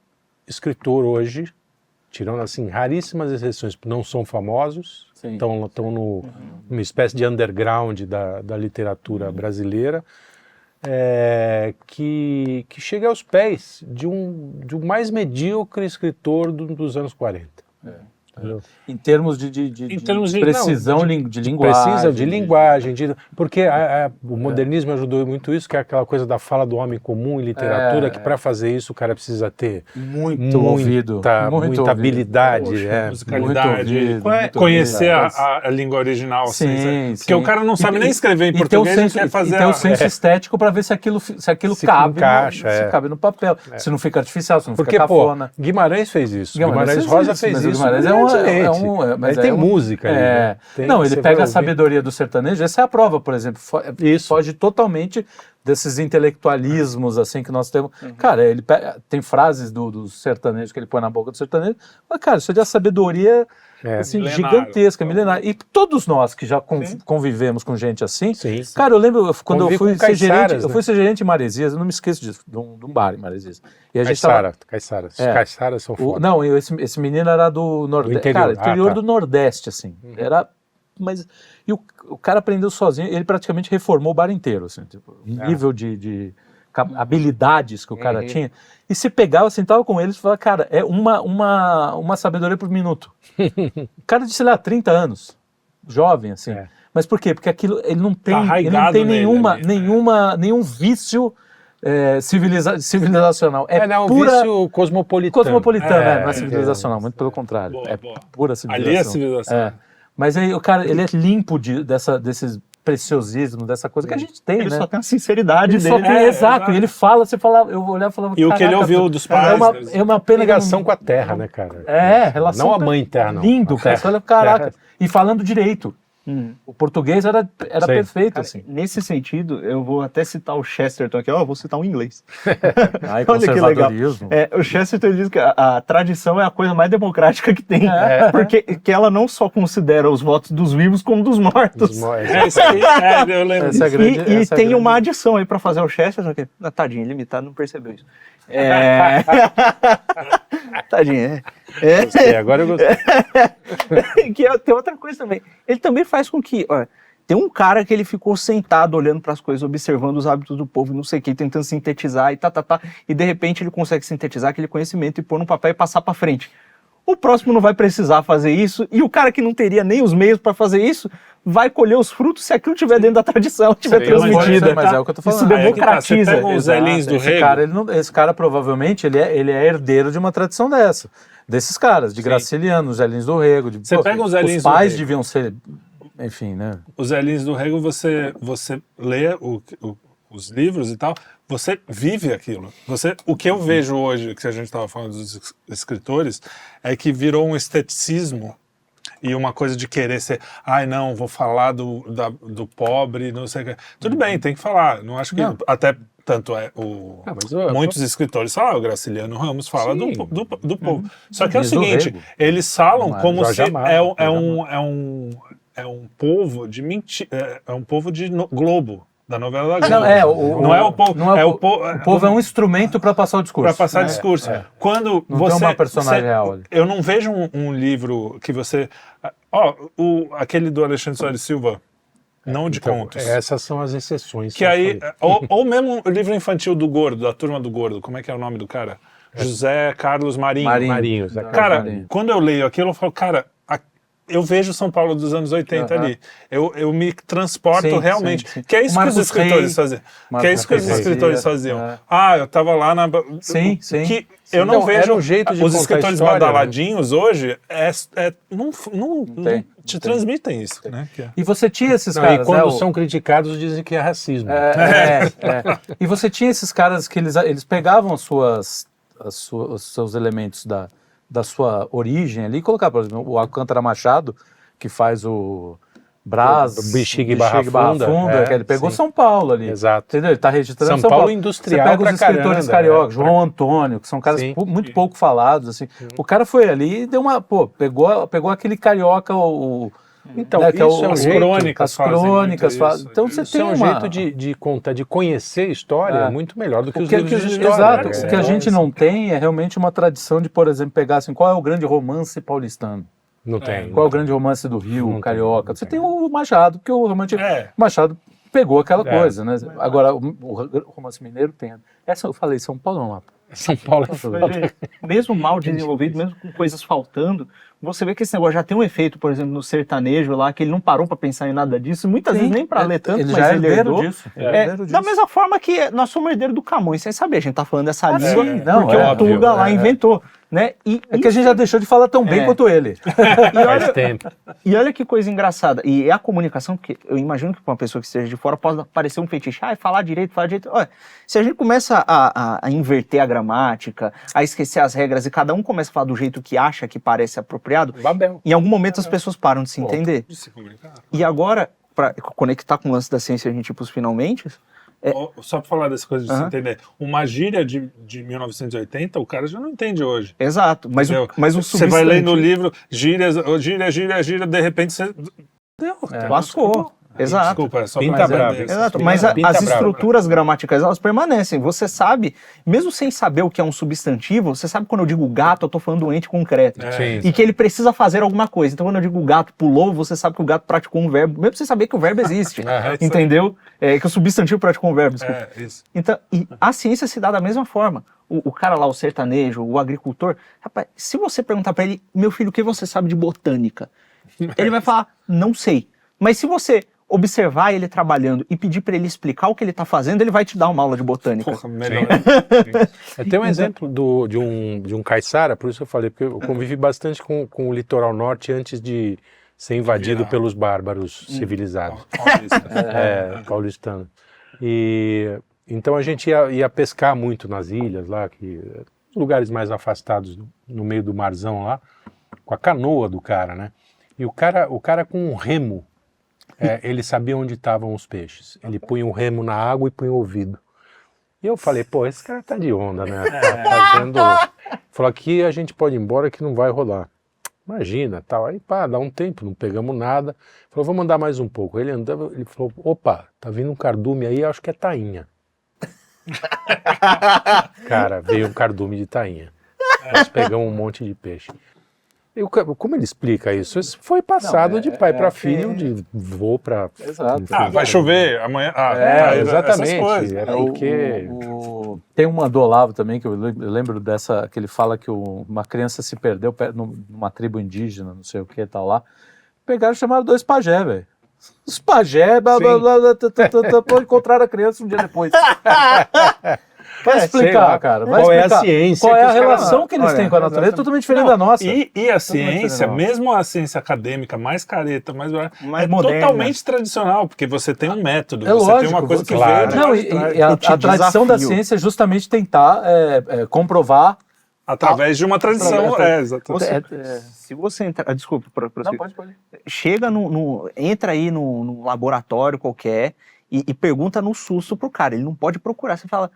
escritor hoje, tirando assim raríssimas exceções, não são famosos, estão numa espécie de underground da literatura brasileira, que chega aos pés de um mais medíocre escritor dos anos 40. Em termos de precisão de linguagem. Precisa de linguagem, porque o modernismo ajudou muito isso, que é aquela coisa da fala do homem comum em literatura, que para fazer isso o cara precisa ter muita habilidade, musicalidade, conhecer a língua original. Sim, porque o cara não sabe nem escrever em português e quer fazer... E ter o senso estético para ver se aquilo cabe, encaixa, cabe no papel, se não fica artificial, se não porque, fica cafona. Guimarães fez isso, Guimarães Rosa fez isso. Guimarães mas tem música ali, né? Ele pega a sabedoria do sertanejo, essa é a prova, por exemplo, foge totalmente desses intelectualismos assim que nós temos. Cara, ele tem frases do sertanejo que ele põe na boca do sertanejo, mas cara, isso é de uma sabedoria assim, gigantesca, milenária. E todos nós que já convivemos com gente assim, cara, eu lembro quando eu fui ser gerente, eu fui ser gerente em Maresias, eu não me esqueço disso, de um bar em Maresias. E a gente Caiçaras são foda. Não, esse menino era do Nordeste, cara, interior do Nordeste, assim, mas e o cara aprendeu sozinho, ele praticamente reformou o bar inteiro, assim, tipo, nível de habilidades que o cara tinha, e se pegava, sentava com eles e falava, cara, é uma sabedoria por minuto. O cara de, sei lá, 30 anos, jovem, assim. Mas por quê? Porque aquilo, ele não tem nenhum vício civilizacional. Um vício cosmopolitano. Não é civilizacional, muito pelo contrário. Pura civilização. Ali é civilização. Mas aí o cara, ele é limpo desses preciosismo, dessa coisa que a gente tem, ele né? só tem a sinceridade dele. Exato. E ele fala, eu olhava e falava... E o que ele ouviu dos pais. É uma pena ligação com a terra, né, cara? Relação... Não a mãe terra, não. Lindo, cara. Você olha, caraca. E falando direito. O português era perfeito, Cara, assim. Nesse sentido, eu vou até citar o Chesterton aqui, vou citar um inglês. Olha que legal. O Chesterton diz que a tradição é a coisa mais democrática que tem, porque que ela não só considera os votos dos vivos como dos mortos. Isso aí, eu lembro. E tem uma adição aí pra fazer o Chesterton, que tadinho, limitado, não percebeu isso. Tadinho, Gostei, agora eu gostei. Tem outra coisa também. Ele também faz com que... tem um cara que ele ficou sentado olhando para as coisas, observando os hábitos do povo, não sei o que, tentando sintetizar e e de repente ele consegue sintetizar aquele conhecimento e pôr no papel e passar para frente. O próximo não vai precisar fazer isso, e o cara que não teria nem os meios para fazer isso vai colher os frutos se aquilo estiver dentro da tradição, estiver transmitida. Mas é o que eu tô falando. Isso democratiza. Os Zé do Rego. Esse cara provavelmente ele é herdeiro de uma tradição dessa. Desses caras, de Graciliano, os Zé do Rego. Você pega os Zé os pais deviam ser... Enfim, né? Os Zé do Rego, você lê os livros e tal, você vive aquilo. O que eu vejo hoje, que a gente estava falando dos escritores, é que virou um esteticismo e uma coisa de querer ser, não, vou falar do pobre, não sei o que. Tudo bem, tem que falar. Não acho que até tanto muitos escritores falam, o Graciliano Ramos fala do povo. Só que é o seguinte, eles falam como se é um povo de mentira, é um povo de Globo. Da novela da Globo. Não é o povo. O povo é um instrumento para passar o discurso. Para passar discurso. Quando não tem uma personagem real ali. Eu não vejo um livro que você... aquele do Alexandre Soares Silva, não de contos. Essas são as exceções. Que aí, ou mesmo o livro infantil do Gordo, da Turma do Gordo, como é que é o nome do cara? José Carlos Marinho. Marinho. Cara, quando eu leio aquilo, eu falo, cara... Eu vejo São Paulo dos anos 80 ali. Eu me transporto realmente. Que é isso que os escritores faziam. Eu tava lá na... Que eu não vejo... Os escritores badaladinhos hoje não te transmitem isso. Né? E você tinha esses caras... E quando são criticados, dizem que é racismo. E você tinha esses caras que eles pegavam os seus elementos da sua origem ali, colocar, por exemplo, o Alcântara Machado, que faz o Brás, Bexiga e Barra Funda, que ele pegou São Paulo ali. Exato. Entendeu? Ele está registrando São Paulo industrial. Você pega os escritores cariocas, João Antônio, que são caras muito pouco falados, assim. O cara foi ali e deu uma, pegou aquele carioca, então, né, isso é um jeito, as crônicas fazem. Então você tem um jeito de conhecer história muito melhor do que os livros de história. Exato. O que a gente não tem é realmente uma tradição de, por exemplo, pegar assim, qual é o grande romance paulistano? Não tem. Qual é o grande romance do Rio, carioca? Você tem o Machado, porque o Machado pegou aquela coisa, né? Agora, o romance mineiro tem. Essa eu falei, São Paulo não. São Paulo é mesmo mal desenvolvido, mesmo com coisas faltando, você vê que esse negócio já tem um efeito, por exemplo, no sertanejo lá, que ele não parou para pensar em nada disso, muitas vezes nem para ler tanto, ele mas já ele herdeiro herdou. Disso. Da mesma forma que nós somos herdeiros do Camões, vocês sabem, a gente tá falando dessa língua porque o óbvio, Tuga lá inventou. Né? É que a gente já deixou de falar tão bem quanto ele. Faz tempo. E olha que coisa engraçada. E é a comunicação, porque eu imagino que para uma pessoa que esteja de fora pode parecer um fetiche. Falar direito. Olha, se a gente começa a inverter a gramática, a esquecer as regras e cada um começa a falar do jeito que acha que parece apropriado, em algum momento as pessoas param de se entender. De se comunicar. E agora, para conectar com o lance da ciência, a gente ir para os finalmente... Só para falar dessa coisa de se entender, uma gíria de 1980, o cara já não entende hoje. Exato, mas o você vai ler no livro, gíria, de repente você... Lascou. Exato. Desculpa, é só Pinta pra brava. entender. Exato, Pinta- mas pinta as brava. estruturas gramaticais, elas permanecem. Você sabe, mesmo sem saber o que é um substantivo, você sabe quando eu digo gato, eu tô falando do ente concreto. Sim. E que ele precisa fazer alguma coisa. Então quando eu digo o gato pulou, você sabe que o gato praticou um verbo, mesmo sem saber que o verbo existe. Entendeu? Que o substantivo praticou um verbo, desculpa. Isso. Então, e a ciência se dá da mesma forma. O cara lá, o sertanejo, o agricultor, rapaz, se você perguntar pra ele, meu filho, o que você sabe de botânica? Ele vai falar, não sei. Mas se você observar ele trabalhando e pedir pra ele explicar o que ele tá fazendo, ele vai te dar uma aula de botânica. Porra, melhor. Tem um exemplo de um caiçara, por isso eu falei, porque eu convivi bastante com o litoral norte antes de ser invadido pelos bárbaros civilizados. Paulistano. E então a gente ia pescar muito nas ilhas lá, lugares mais afastados, no meio do marzão lá, com a canoa do cara, né? E o cara com um remo, ele sabia onde estavam os peixes. Ele punha um remo na água e punha o ouvido. E eu falei, pô, esse cara tá de onda, né? Tá fazendo... Falou, aqui a gente pode ir embora que não vai rolar. Imagina, tal. Aí, pá, dá um tempo, não pegamos nada. Falou, vamos andar mais um pouco. Ele andava, ele falou, opa, tá vindo um cardume aí, acho que é tainha. Cara, veio um cardume de tainha. Nós pegamos um monte de peixe. Como ele explica isso? Isso foi passado de pai para filho, de vô para... Exato. Vai chover amanhã. Exatamente. Era Tem um Mandou Olavo também, que eu lembro dessa, que ele fala que uma criança se perdeu numa tribo indígena, não sei o que, tal lá. Pegaram e chamaram 2 pajé, velho. Os pajé, encontraram a criança um dia depois. Vai explicar, cara. Vai qual explicar. é a ciência? Qual é a relação que eles têm com a natureza? É totalmente diferente da nossa. E a ciência, mesmo a ciência acadêmica mais careta, mais moderna, totalmente tradicional, porque você tem um método, você lógico, tem uma coisa que claro. veio... Não, e a tradição da ciência é justamente tentar comprovar... Através de uma tradição, exatamente. Se você entrar... Desculpa, Não, pode. Chega entra aí num laboratório qualquer e pergunta no susto pro cara. Ele não pode procurar. Você fala,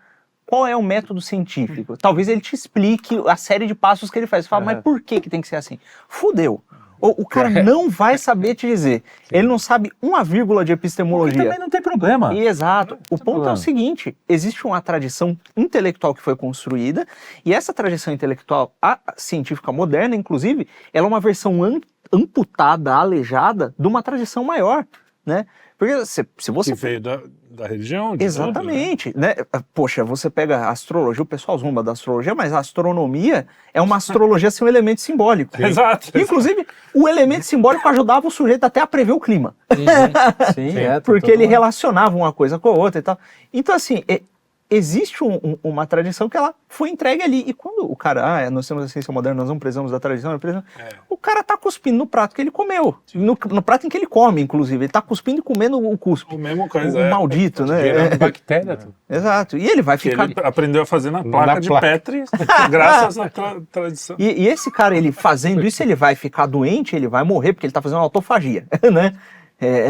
qual é o método científico? Talvez ele te explique a série de passos que ele faz. Você fala, mas por que tem que ser assim? Fudeu. O cara não vai saber te dizer. Ele não sabe uma vírgula de epistemologia. E também não tem problema. Exato. O ponto é o seguinte, existe uma tradição intelectual que foi construída, e essa tradição intelectual, a científica moderna, inclusive, ela é uma versão amputada, aleijada, de uma tradição maior, né? Porque se você... Que veio da religião. Exatamente. Tudo, né? Poxa, você pega a astrologia, o pessoal zomba da astrologia, mas a astronomia é uma astrologia sem um elemento simbólico. Exato. Inclusive, o elemento simbólico ajudava o sujeito até a prever o clima. Sim, porque ele relacionava uma coisa com a outra e tal. Então, assim, existe uma tradição que ela foi entregue ali. E quando o cara, nós temos a ciência moderna, nós não precisamos da tradição, o cara tá cuspindo no prato que ele comeu. No prato em que ele come, inclusive. Ele tá cuspindo e comendo o cuspe. O mesmo coisa, o maldito, né? Virando bactéria. Exato. E ele vai ficar... Ele aprendeu a fazer na placa de Petri, graças à tradição. E esse cara, ele fazendo isso, ele vai ficar doente, ele vai morrer, porque ele tá fazendo uma autofagia, né?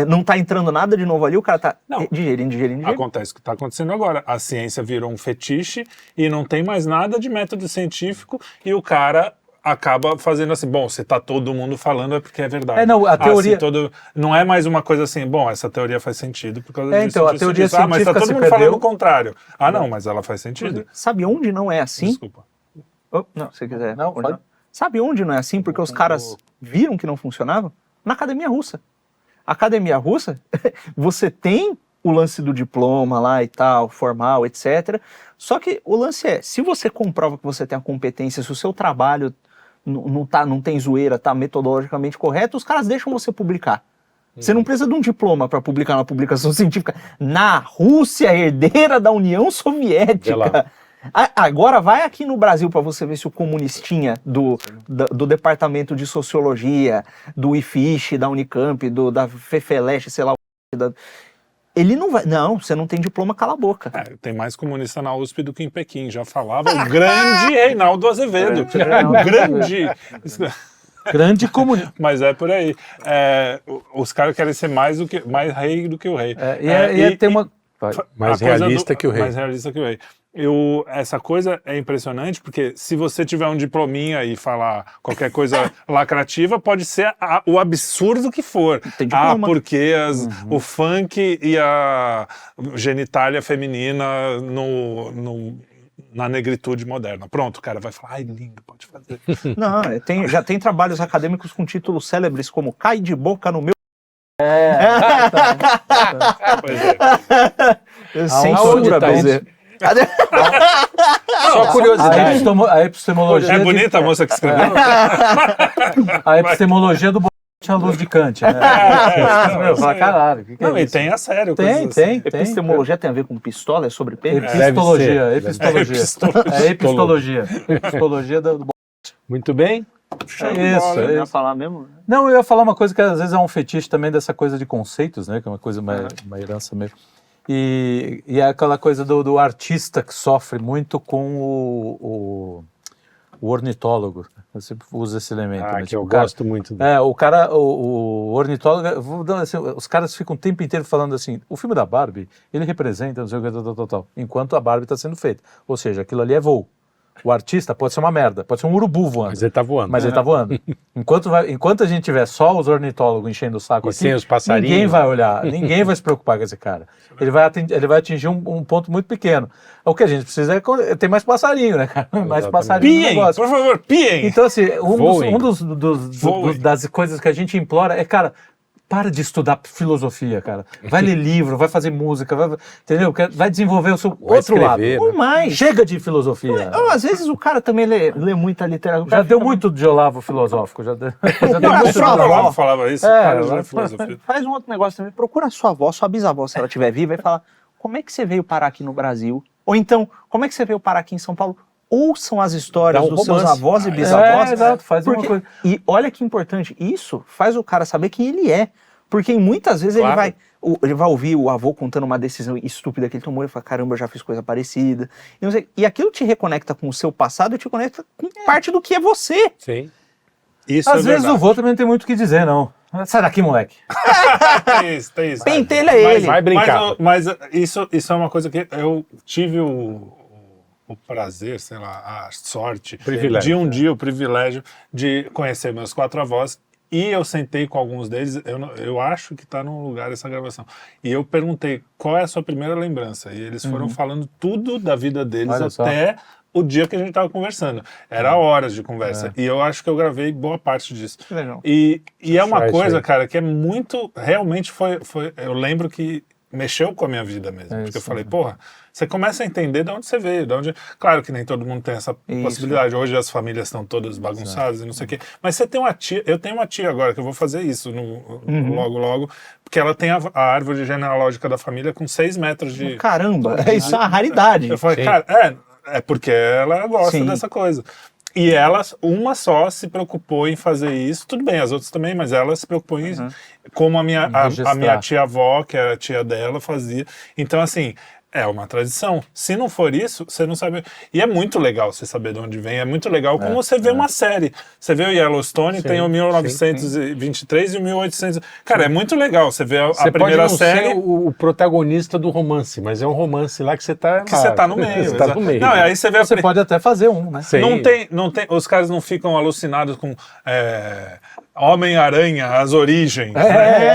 Não tá entrando nada de novo ali, o cara tá digerindo. Acontece o que tá acontecendo agora. A ciência virou um fetiche e não tem mais nada de método científico e o cara acaba fazendo assim, bom, se tá todo mundo falando é porque é verdade. A teoria... não é mais uma coisa assim, bom, essa teoria faz sentido por causa disso. Então, a teoria científica mas tá todo mundo falando o contrário. Não, mas ela faz sentido. Sabe onde não é assim? Desculpa. Não, se quiser. Não, pode. Sabe onde não é assim? Porque os caras viram que não funcionava? Na academia russa. Academia russa, você tem o lance do diploma lá e tal, formal, etc. Só que o lance se você comprova que você tem a competência, se o seu trabalho não tem zoeira, tá metodologicamente correto, os caras deixam você publicar. Você não precisa de um diploma para publicar uma publicação científica na Rússia, herdeira da União Soviética. Agora vai aqui no Brasil para você ver se o comunistinha do departamento de sociologia, do IFISH, da Unicamp, da FEFELESH, sei lá, ele não vai... Não, você não tem diploma, cala a boca. Tem mais comunista na USP do que em Pequim, já falava o grande Reinaldo Azevedo. Grande comunista. Mas é por aí. Os caras querem ser mais rei do que o rei. Tem uma... Mais realista que o rei. Mais realista que o rei. essa coisa é impressionante, porque se você tiver um diplominha e falar qualquer coisa lacrativa, pode ser o absurdo que for. Porque o funk e a genitália feminina na negritude moderna. Pronto, o cara vai falar, ai, lindo, pode fazer. Não, já tem trabalhos acadêmicos com títulos célebres como Cai de Boca no Meu... Pois é. Censura, Bezerra. Só curiosidade. A epistemologia. É bonita a moça que escreveu? A epistemologia do à luz de Kant, né? Fala, caralho. Não, e tem a sério. Tem. Epistemologia tem a ver com pistola, é sobre pênis? Epistologia. É Epistologia do... Muito bem. É ia falar mesmo? Não, eu ia falar uma coisa que às vezes é um fetiche também dessa coisa de conceitos, né? Que é uma coisa, uma herança mesmo. E é aquela coisa do artista que sofre muito com o ornitólogo. Eu sempre uso esse elemento. Que eu gosto muito. O ornitólogo, assim, os caras ficam o tempo inteiro falando assim, o filme da Barbie, ele representa, não sei o que, tal, enquanto a Barbie está sendo feita. Ou seja, aquilo ali é voo. O artista pode ser uma merda, pode ser um urubu voando. Mas ele tá voando. Ele tá voando. Enquanto a gente tiver só os ornitólogos enchendo o saco aqui, sem os passarinhos, ninguém vai olhar, ninguém vai se preocupar com esse cara. Ele vai atingir um ponto muito pequeno. O que a gente precisa é ter mais passarinho, né, cara? Mais passarinho no negócio. Por favor, piem! Então, assim, das coisas que a gente implora é, cara, para de estudar filosofia, cara. Vai ler livro, vai fazer música, entendeu? Vai desenvolver o seu outro lado. Né? Ou mais. Chega de filosofia. Às vezes o cara também lê muita literatura. Já deu muito de Olavo filosófico. Já deu muito sua avó falava isso. Faz um outro negócio também. Procura a sua avó, sua bisavó, se ela estiver viva, e fala, como é que você veio parar aqui no Brasil? Ou então, como é que você veio parar aqui em São Paulo? Ouçam as histórias dos seus avós e bisavós. Exato, faz uma coisa. E olha que importante, isso faz o cara saber quem ele é. Porque muitas vezes ele vai ouvir o avô contando uma decisão estúpida que ele tomou e fala, caramba, eu já fiz coisa parecida. E aquilo te reconecta com o seu passado e te conecta com parte do que é você. Sim. Isso Às vezes o avô também não tem muito o que dizer, não. Sai daqui, moleque. Tem isso. Pentelha ele. Vai brincar. Mas isso é uma coisa que eu tive o prazer, sei lá, a sorte, o privilégio de conhecer meus 4 avós. E eu sentei com alguns deles, eu acho que está num lugar essa gravação. E eu perguntei, qual é a sua primeira lembrança? E eles foram falando tudo da vida deles até o dia que a gente estava conversando. Era horas de conversa. E eu acho que eu gravei boa parte disso. Legal. E é uma coisa, cara, que é muito... Realmente foi... Eu lembro que mexeu com a minha vida mesmo. Porque eu falei, porra, você começa a entender de onde você veio, Claro que nem todo mundo tem essa possibilidade. Hoje as famílias estão todas bagunçadas e não sei o quê. Mas você tem uma tia... Eu tenho uma tia agora, que eu vou fazer isso logo, porque ela tem a árvore genealógica da família com 6 metros de... Caramba, isso é uma raridade. Eu falei, cara, é porque ela gosta dessa coisa. E ela, uma só, se preocupou em fazer isso. Tudo bem, as outras também, mas ela se preocupou em isso. Como a minha tia-avó, que era a tia dela, fazia. Então, assim, é uma tradição. Se não for isso, você não sabe... E é muito legal você saber de onde vem. É muito legal como você vê uma série. Você vê o Yellowstone, tem o 1923 e o 1800... Cara, é muito legal. Você vê a primeira série... Você pode não ser o protagonista do romance, mas é um romance lá que você tá... Que você tá no meio. Você tá no meio. Não, aí você vê... Você pode até fazer um, né? Não tem, os caras não ficam alucinados com... Homem-Aranha, as origens.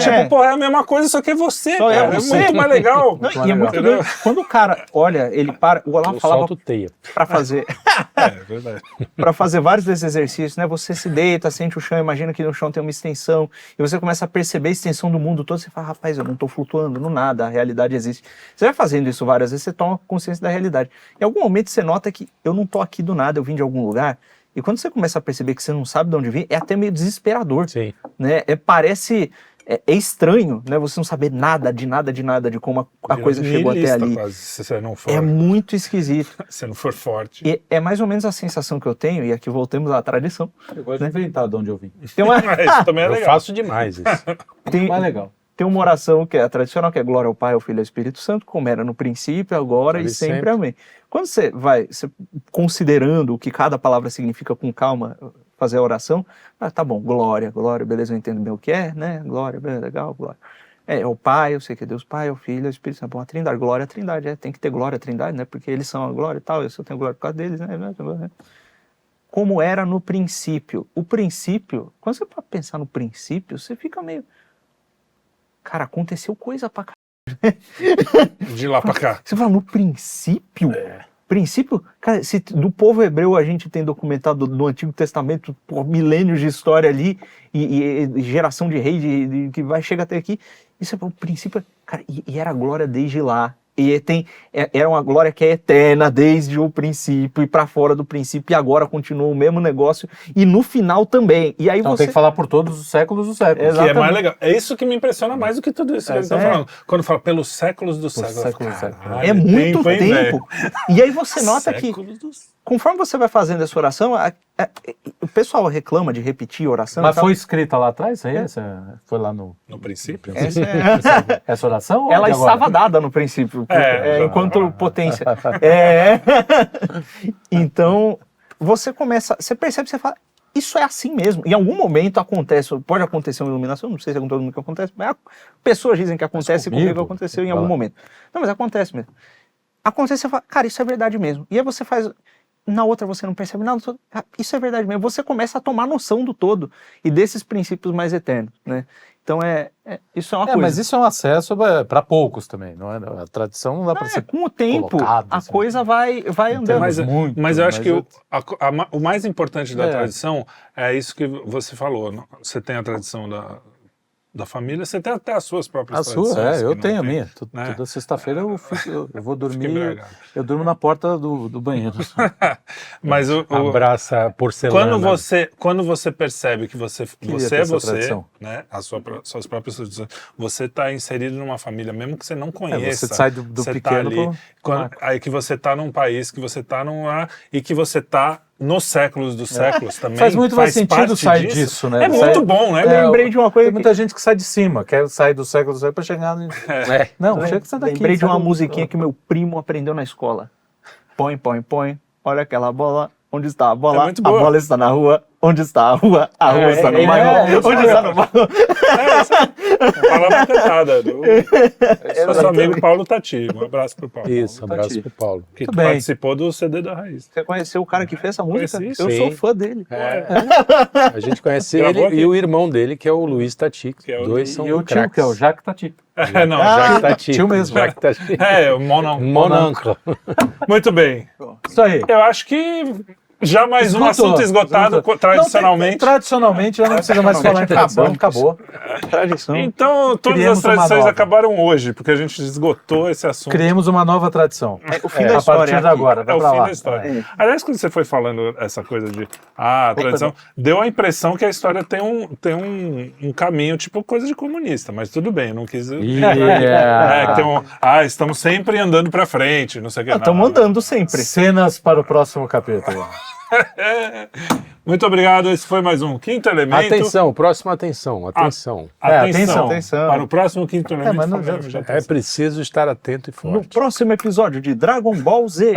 Tipo, pô, é a mesma coisa, só que é você, cara. É muito mais legal. E é muito doido. Quando o cara olha, ele para... O Olavo falava pra fazer... É verdade. Pra fazer vários desses exercícios, né? Você se deita, sente o chão, imagina que no chão tem uma extensão, e você começa a perceber a extensão do mundo todo, você fala, rapaz, eu não tô flutuando no nada, a realidade existe. Você vai fazendo isso várias vezes, você toma consciência da realidade. Em algum momento você nota que eu não tô aqui do nada, eu vim de algum lugar. E quando você começa a perceber que você não sabe de onde vir, é até meio desesperador. Sim. Né? Parece estranho, né? Você não saber nada de como a coisa chegou até ali. Quase, se você não for, é muito esquisito. Se não for forte. E é mais ou menos a sensação que eu tenho, e aqui voltamos à tradição. Eu gosto de inventar de onde eu vim. Isso também é legal. Eu faço demais isso. Mais legal. Tem uma oração que é tradicional, que é glória ao Pai, ao Filho e ao Espírito Santo, como era no princípio, agora e sempre. Amém. Quando você considerando o que cada palavra significa com calma, fazer a oração, tá bom, glória, beleza, eu entendo bem o que é, né? Glória, beleza, legal, glória. É o Pai, eu sei que é Deus Pai, é o Filho, é o Espírito Santo. Bom, a Trindade, glória à Trindade, tem que ter glória à Trindade, né? Porque eles são a glória e tal, eu só tenho glória por causa deles, né? Como era no princípio. O princípio, quando você pode pensar no princípio, você fica meio... Cara, aconteceu coisa pra caralho. De lá pra cá. Você fala, no princípio? Princípio, cara, se do povo hebreu a gente tem documentado no Antigo Testamento por milênios de história ali, e geração de rei que vai chegar até aqui, isso é o princípio, cara, e era a glória desde lá, e era uma glória que é eterna desde o princípio e para fora do princípio, e agora continua o mesmo negócio, e no final também, e aí Então você... tem que falar por todos os séculos dos séculos. Exatamente. Que é mais legal. É isso que me impressiona mais do que tudo isso que eles estão falando. Quando fala pelos séculos dos séculos. séculos, Caralho, É muito hein, tempo. E aí você nota que, Séculos dos... conforme você vai fazendo essa oração, o pessoal reclama de repetir a oração. Mas e tal. foi escrita lá atrás? Aí? Foi lá no... No princípio? Essa oração? ou Ela de agora? estava dada no princípio, enquanto potência. Então, você percebe, você fala, isso é assim mesmo. Em algum momento acontece, pode acontecer uma iluminação, não sei se é com todo mundo que acontece, mas pessoas dizem que acontece e comigo aconteceu em algum momento. Não, mas acontece mesmo. Acontece, você fala, cara, isso é verdade mesmo. E aí você faz... Na outra você não percebe nada, isso é verdade mesmo. Você começa a tomar noção do todo e desses princípios mais eternos, né? Então isso é uma coisa. Mas isso é um acesso para poucos também, não é? A tradição não dá para ser com o tempo, colocado, a assim. coisa vai andando. Mas eu acho que o mais importante da tradição é isso que você falou. Você tem a tradição da família, você tem até as suas próprias tradições. Eu tenho a tem, minha. né? Toda sexta-feira eu vou dormir, embriagado. eu durmo na porta do banheiro. Mas Abraça a porcelana. quando você percebe que você ter é essa você, tradição. né? Suas próprias tradições, você está inserido numa família, mesmo que você não conheça. Você sai do você pequeno tá ali, aí que você está num país, que você está e que você está nos séculos dos séculos também. Faz muito mais sentido sair disso, né? É muito bom, né? Lembrei de uma coisa. Tem muita gente que sai de cima, quer sair do século para chegar no... Não, chega que sai daqui. Lembrei de uma musiquinha que meu primo aprendeu na escola. Põe, olha aquela bola. Onde está a bola? muito A boa. bola está na rua. Onde está a rua? A rua está no bairro. Onde está no bairro? Palavra cantada. Sou seu amigo Paulo Tati. Um abraço pro Paulo. Isso, abraço pro Paulo. Que Muito bem. participou do CD da Raiz. Você conheceu o cara que fez essa música? Conheci, Eu sim. sou fã dele. A gente conhece Gravou ele aqui. e o irmão dele, que é o Luiz Tati. Que é o Dois Luiz. são E o tio, craques. que é o Jacques Tati. Não, Jacques Tati. Tio mesmo. Jacques Tati. o Mononcle. Mononcle. Muito bem. Isso aí. Eu acho que já mais um assunto esgotado tradicionalmente. Tradicionalmente, já não precisa mais falar em tradição. Acabou. Tradição. Então, todas Criamos as tradições uma nova. acabaram hoje, porque a gente esgotou esse assunto. Criemos uma nova tradição. O fim da A história partir de aqui. agora. É Vai o pra fim lá. da história. Aliás, quando você foi falando essa coisa de tradição, deu a impressão que a história tem um caminho, tipo coisa de comunista, mas tudo bem, eu não quis... Yeah. que tem estamos sempre andando pra frente, não sei o que. Estamos andando sempre. Cenas para o próximo capítulo. Muito obrigado, esse foi mais um Quinto Elemento. Atenção, próxima atenção. Atenção. Atenção. Para o próximo Quinto Elemento. mas não falaremos de É preciso estar atento e No forte. próximo episódio de Dragon Ball Z.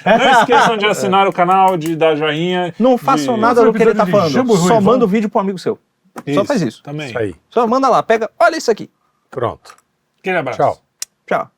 Não esqueçam de assinar o canal, de dar joinha. Não façam nada do que ele tá falando. Só manda o vídeo pro amigo seu. Só faz isso. Também. Isso aí. Só manda lá, pega, olha isso aqui. Pronto. Aquele abraço. Tchau. Tchau.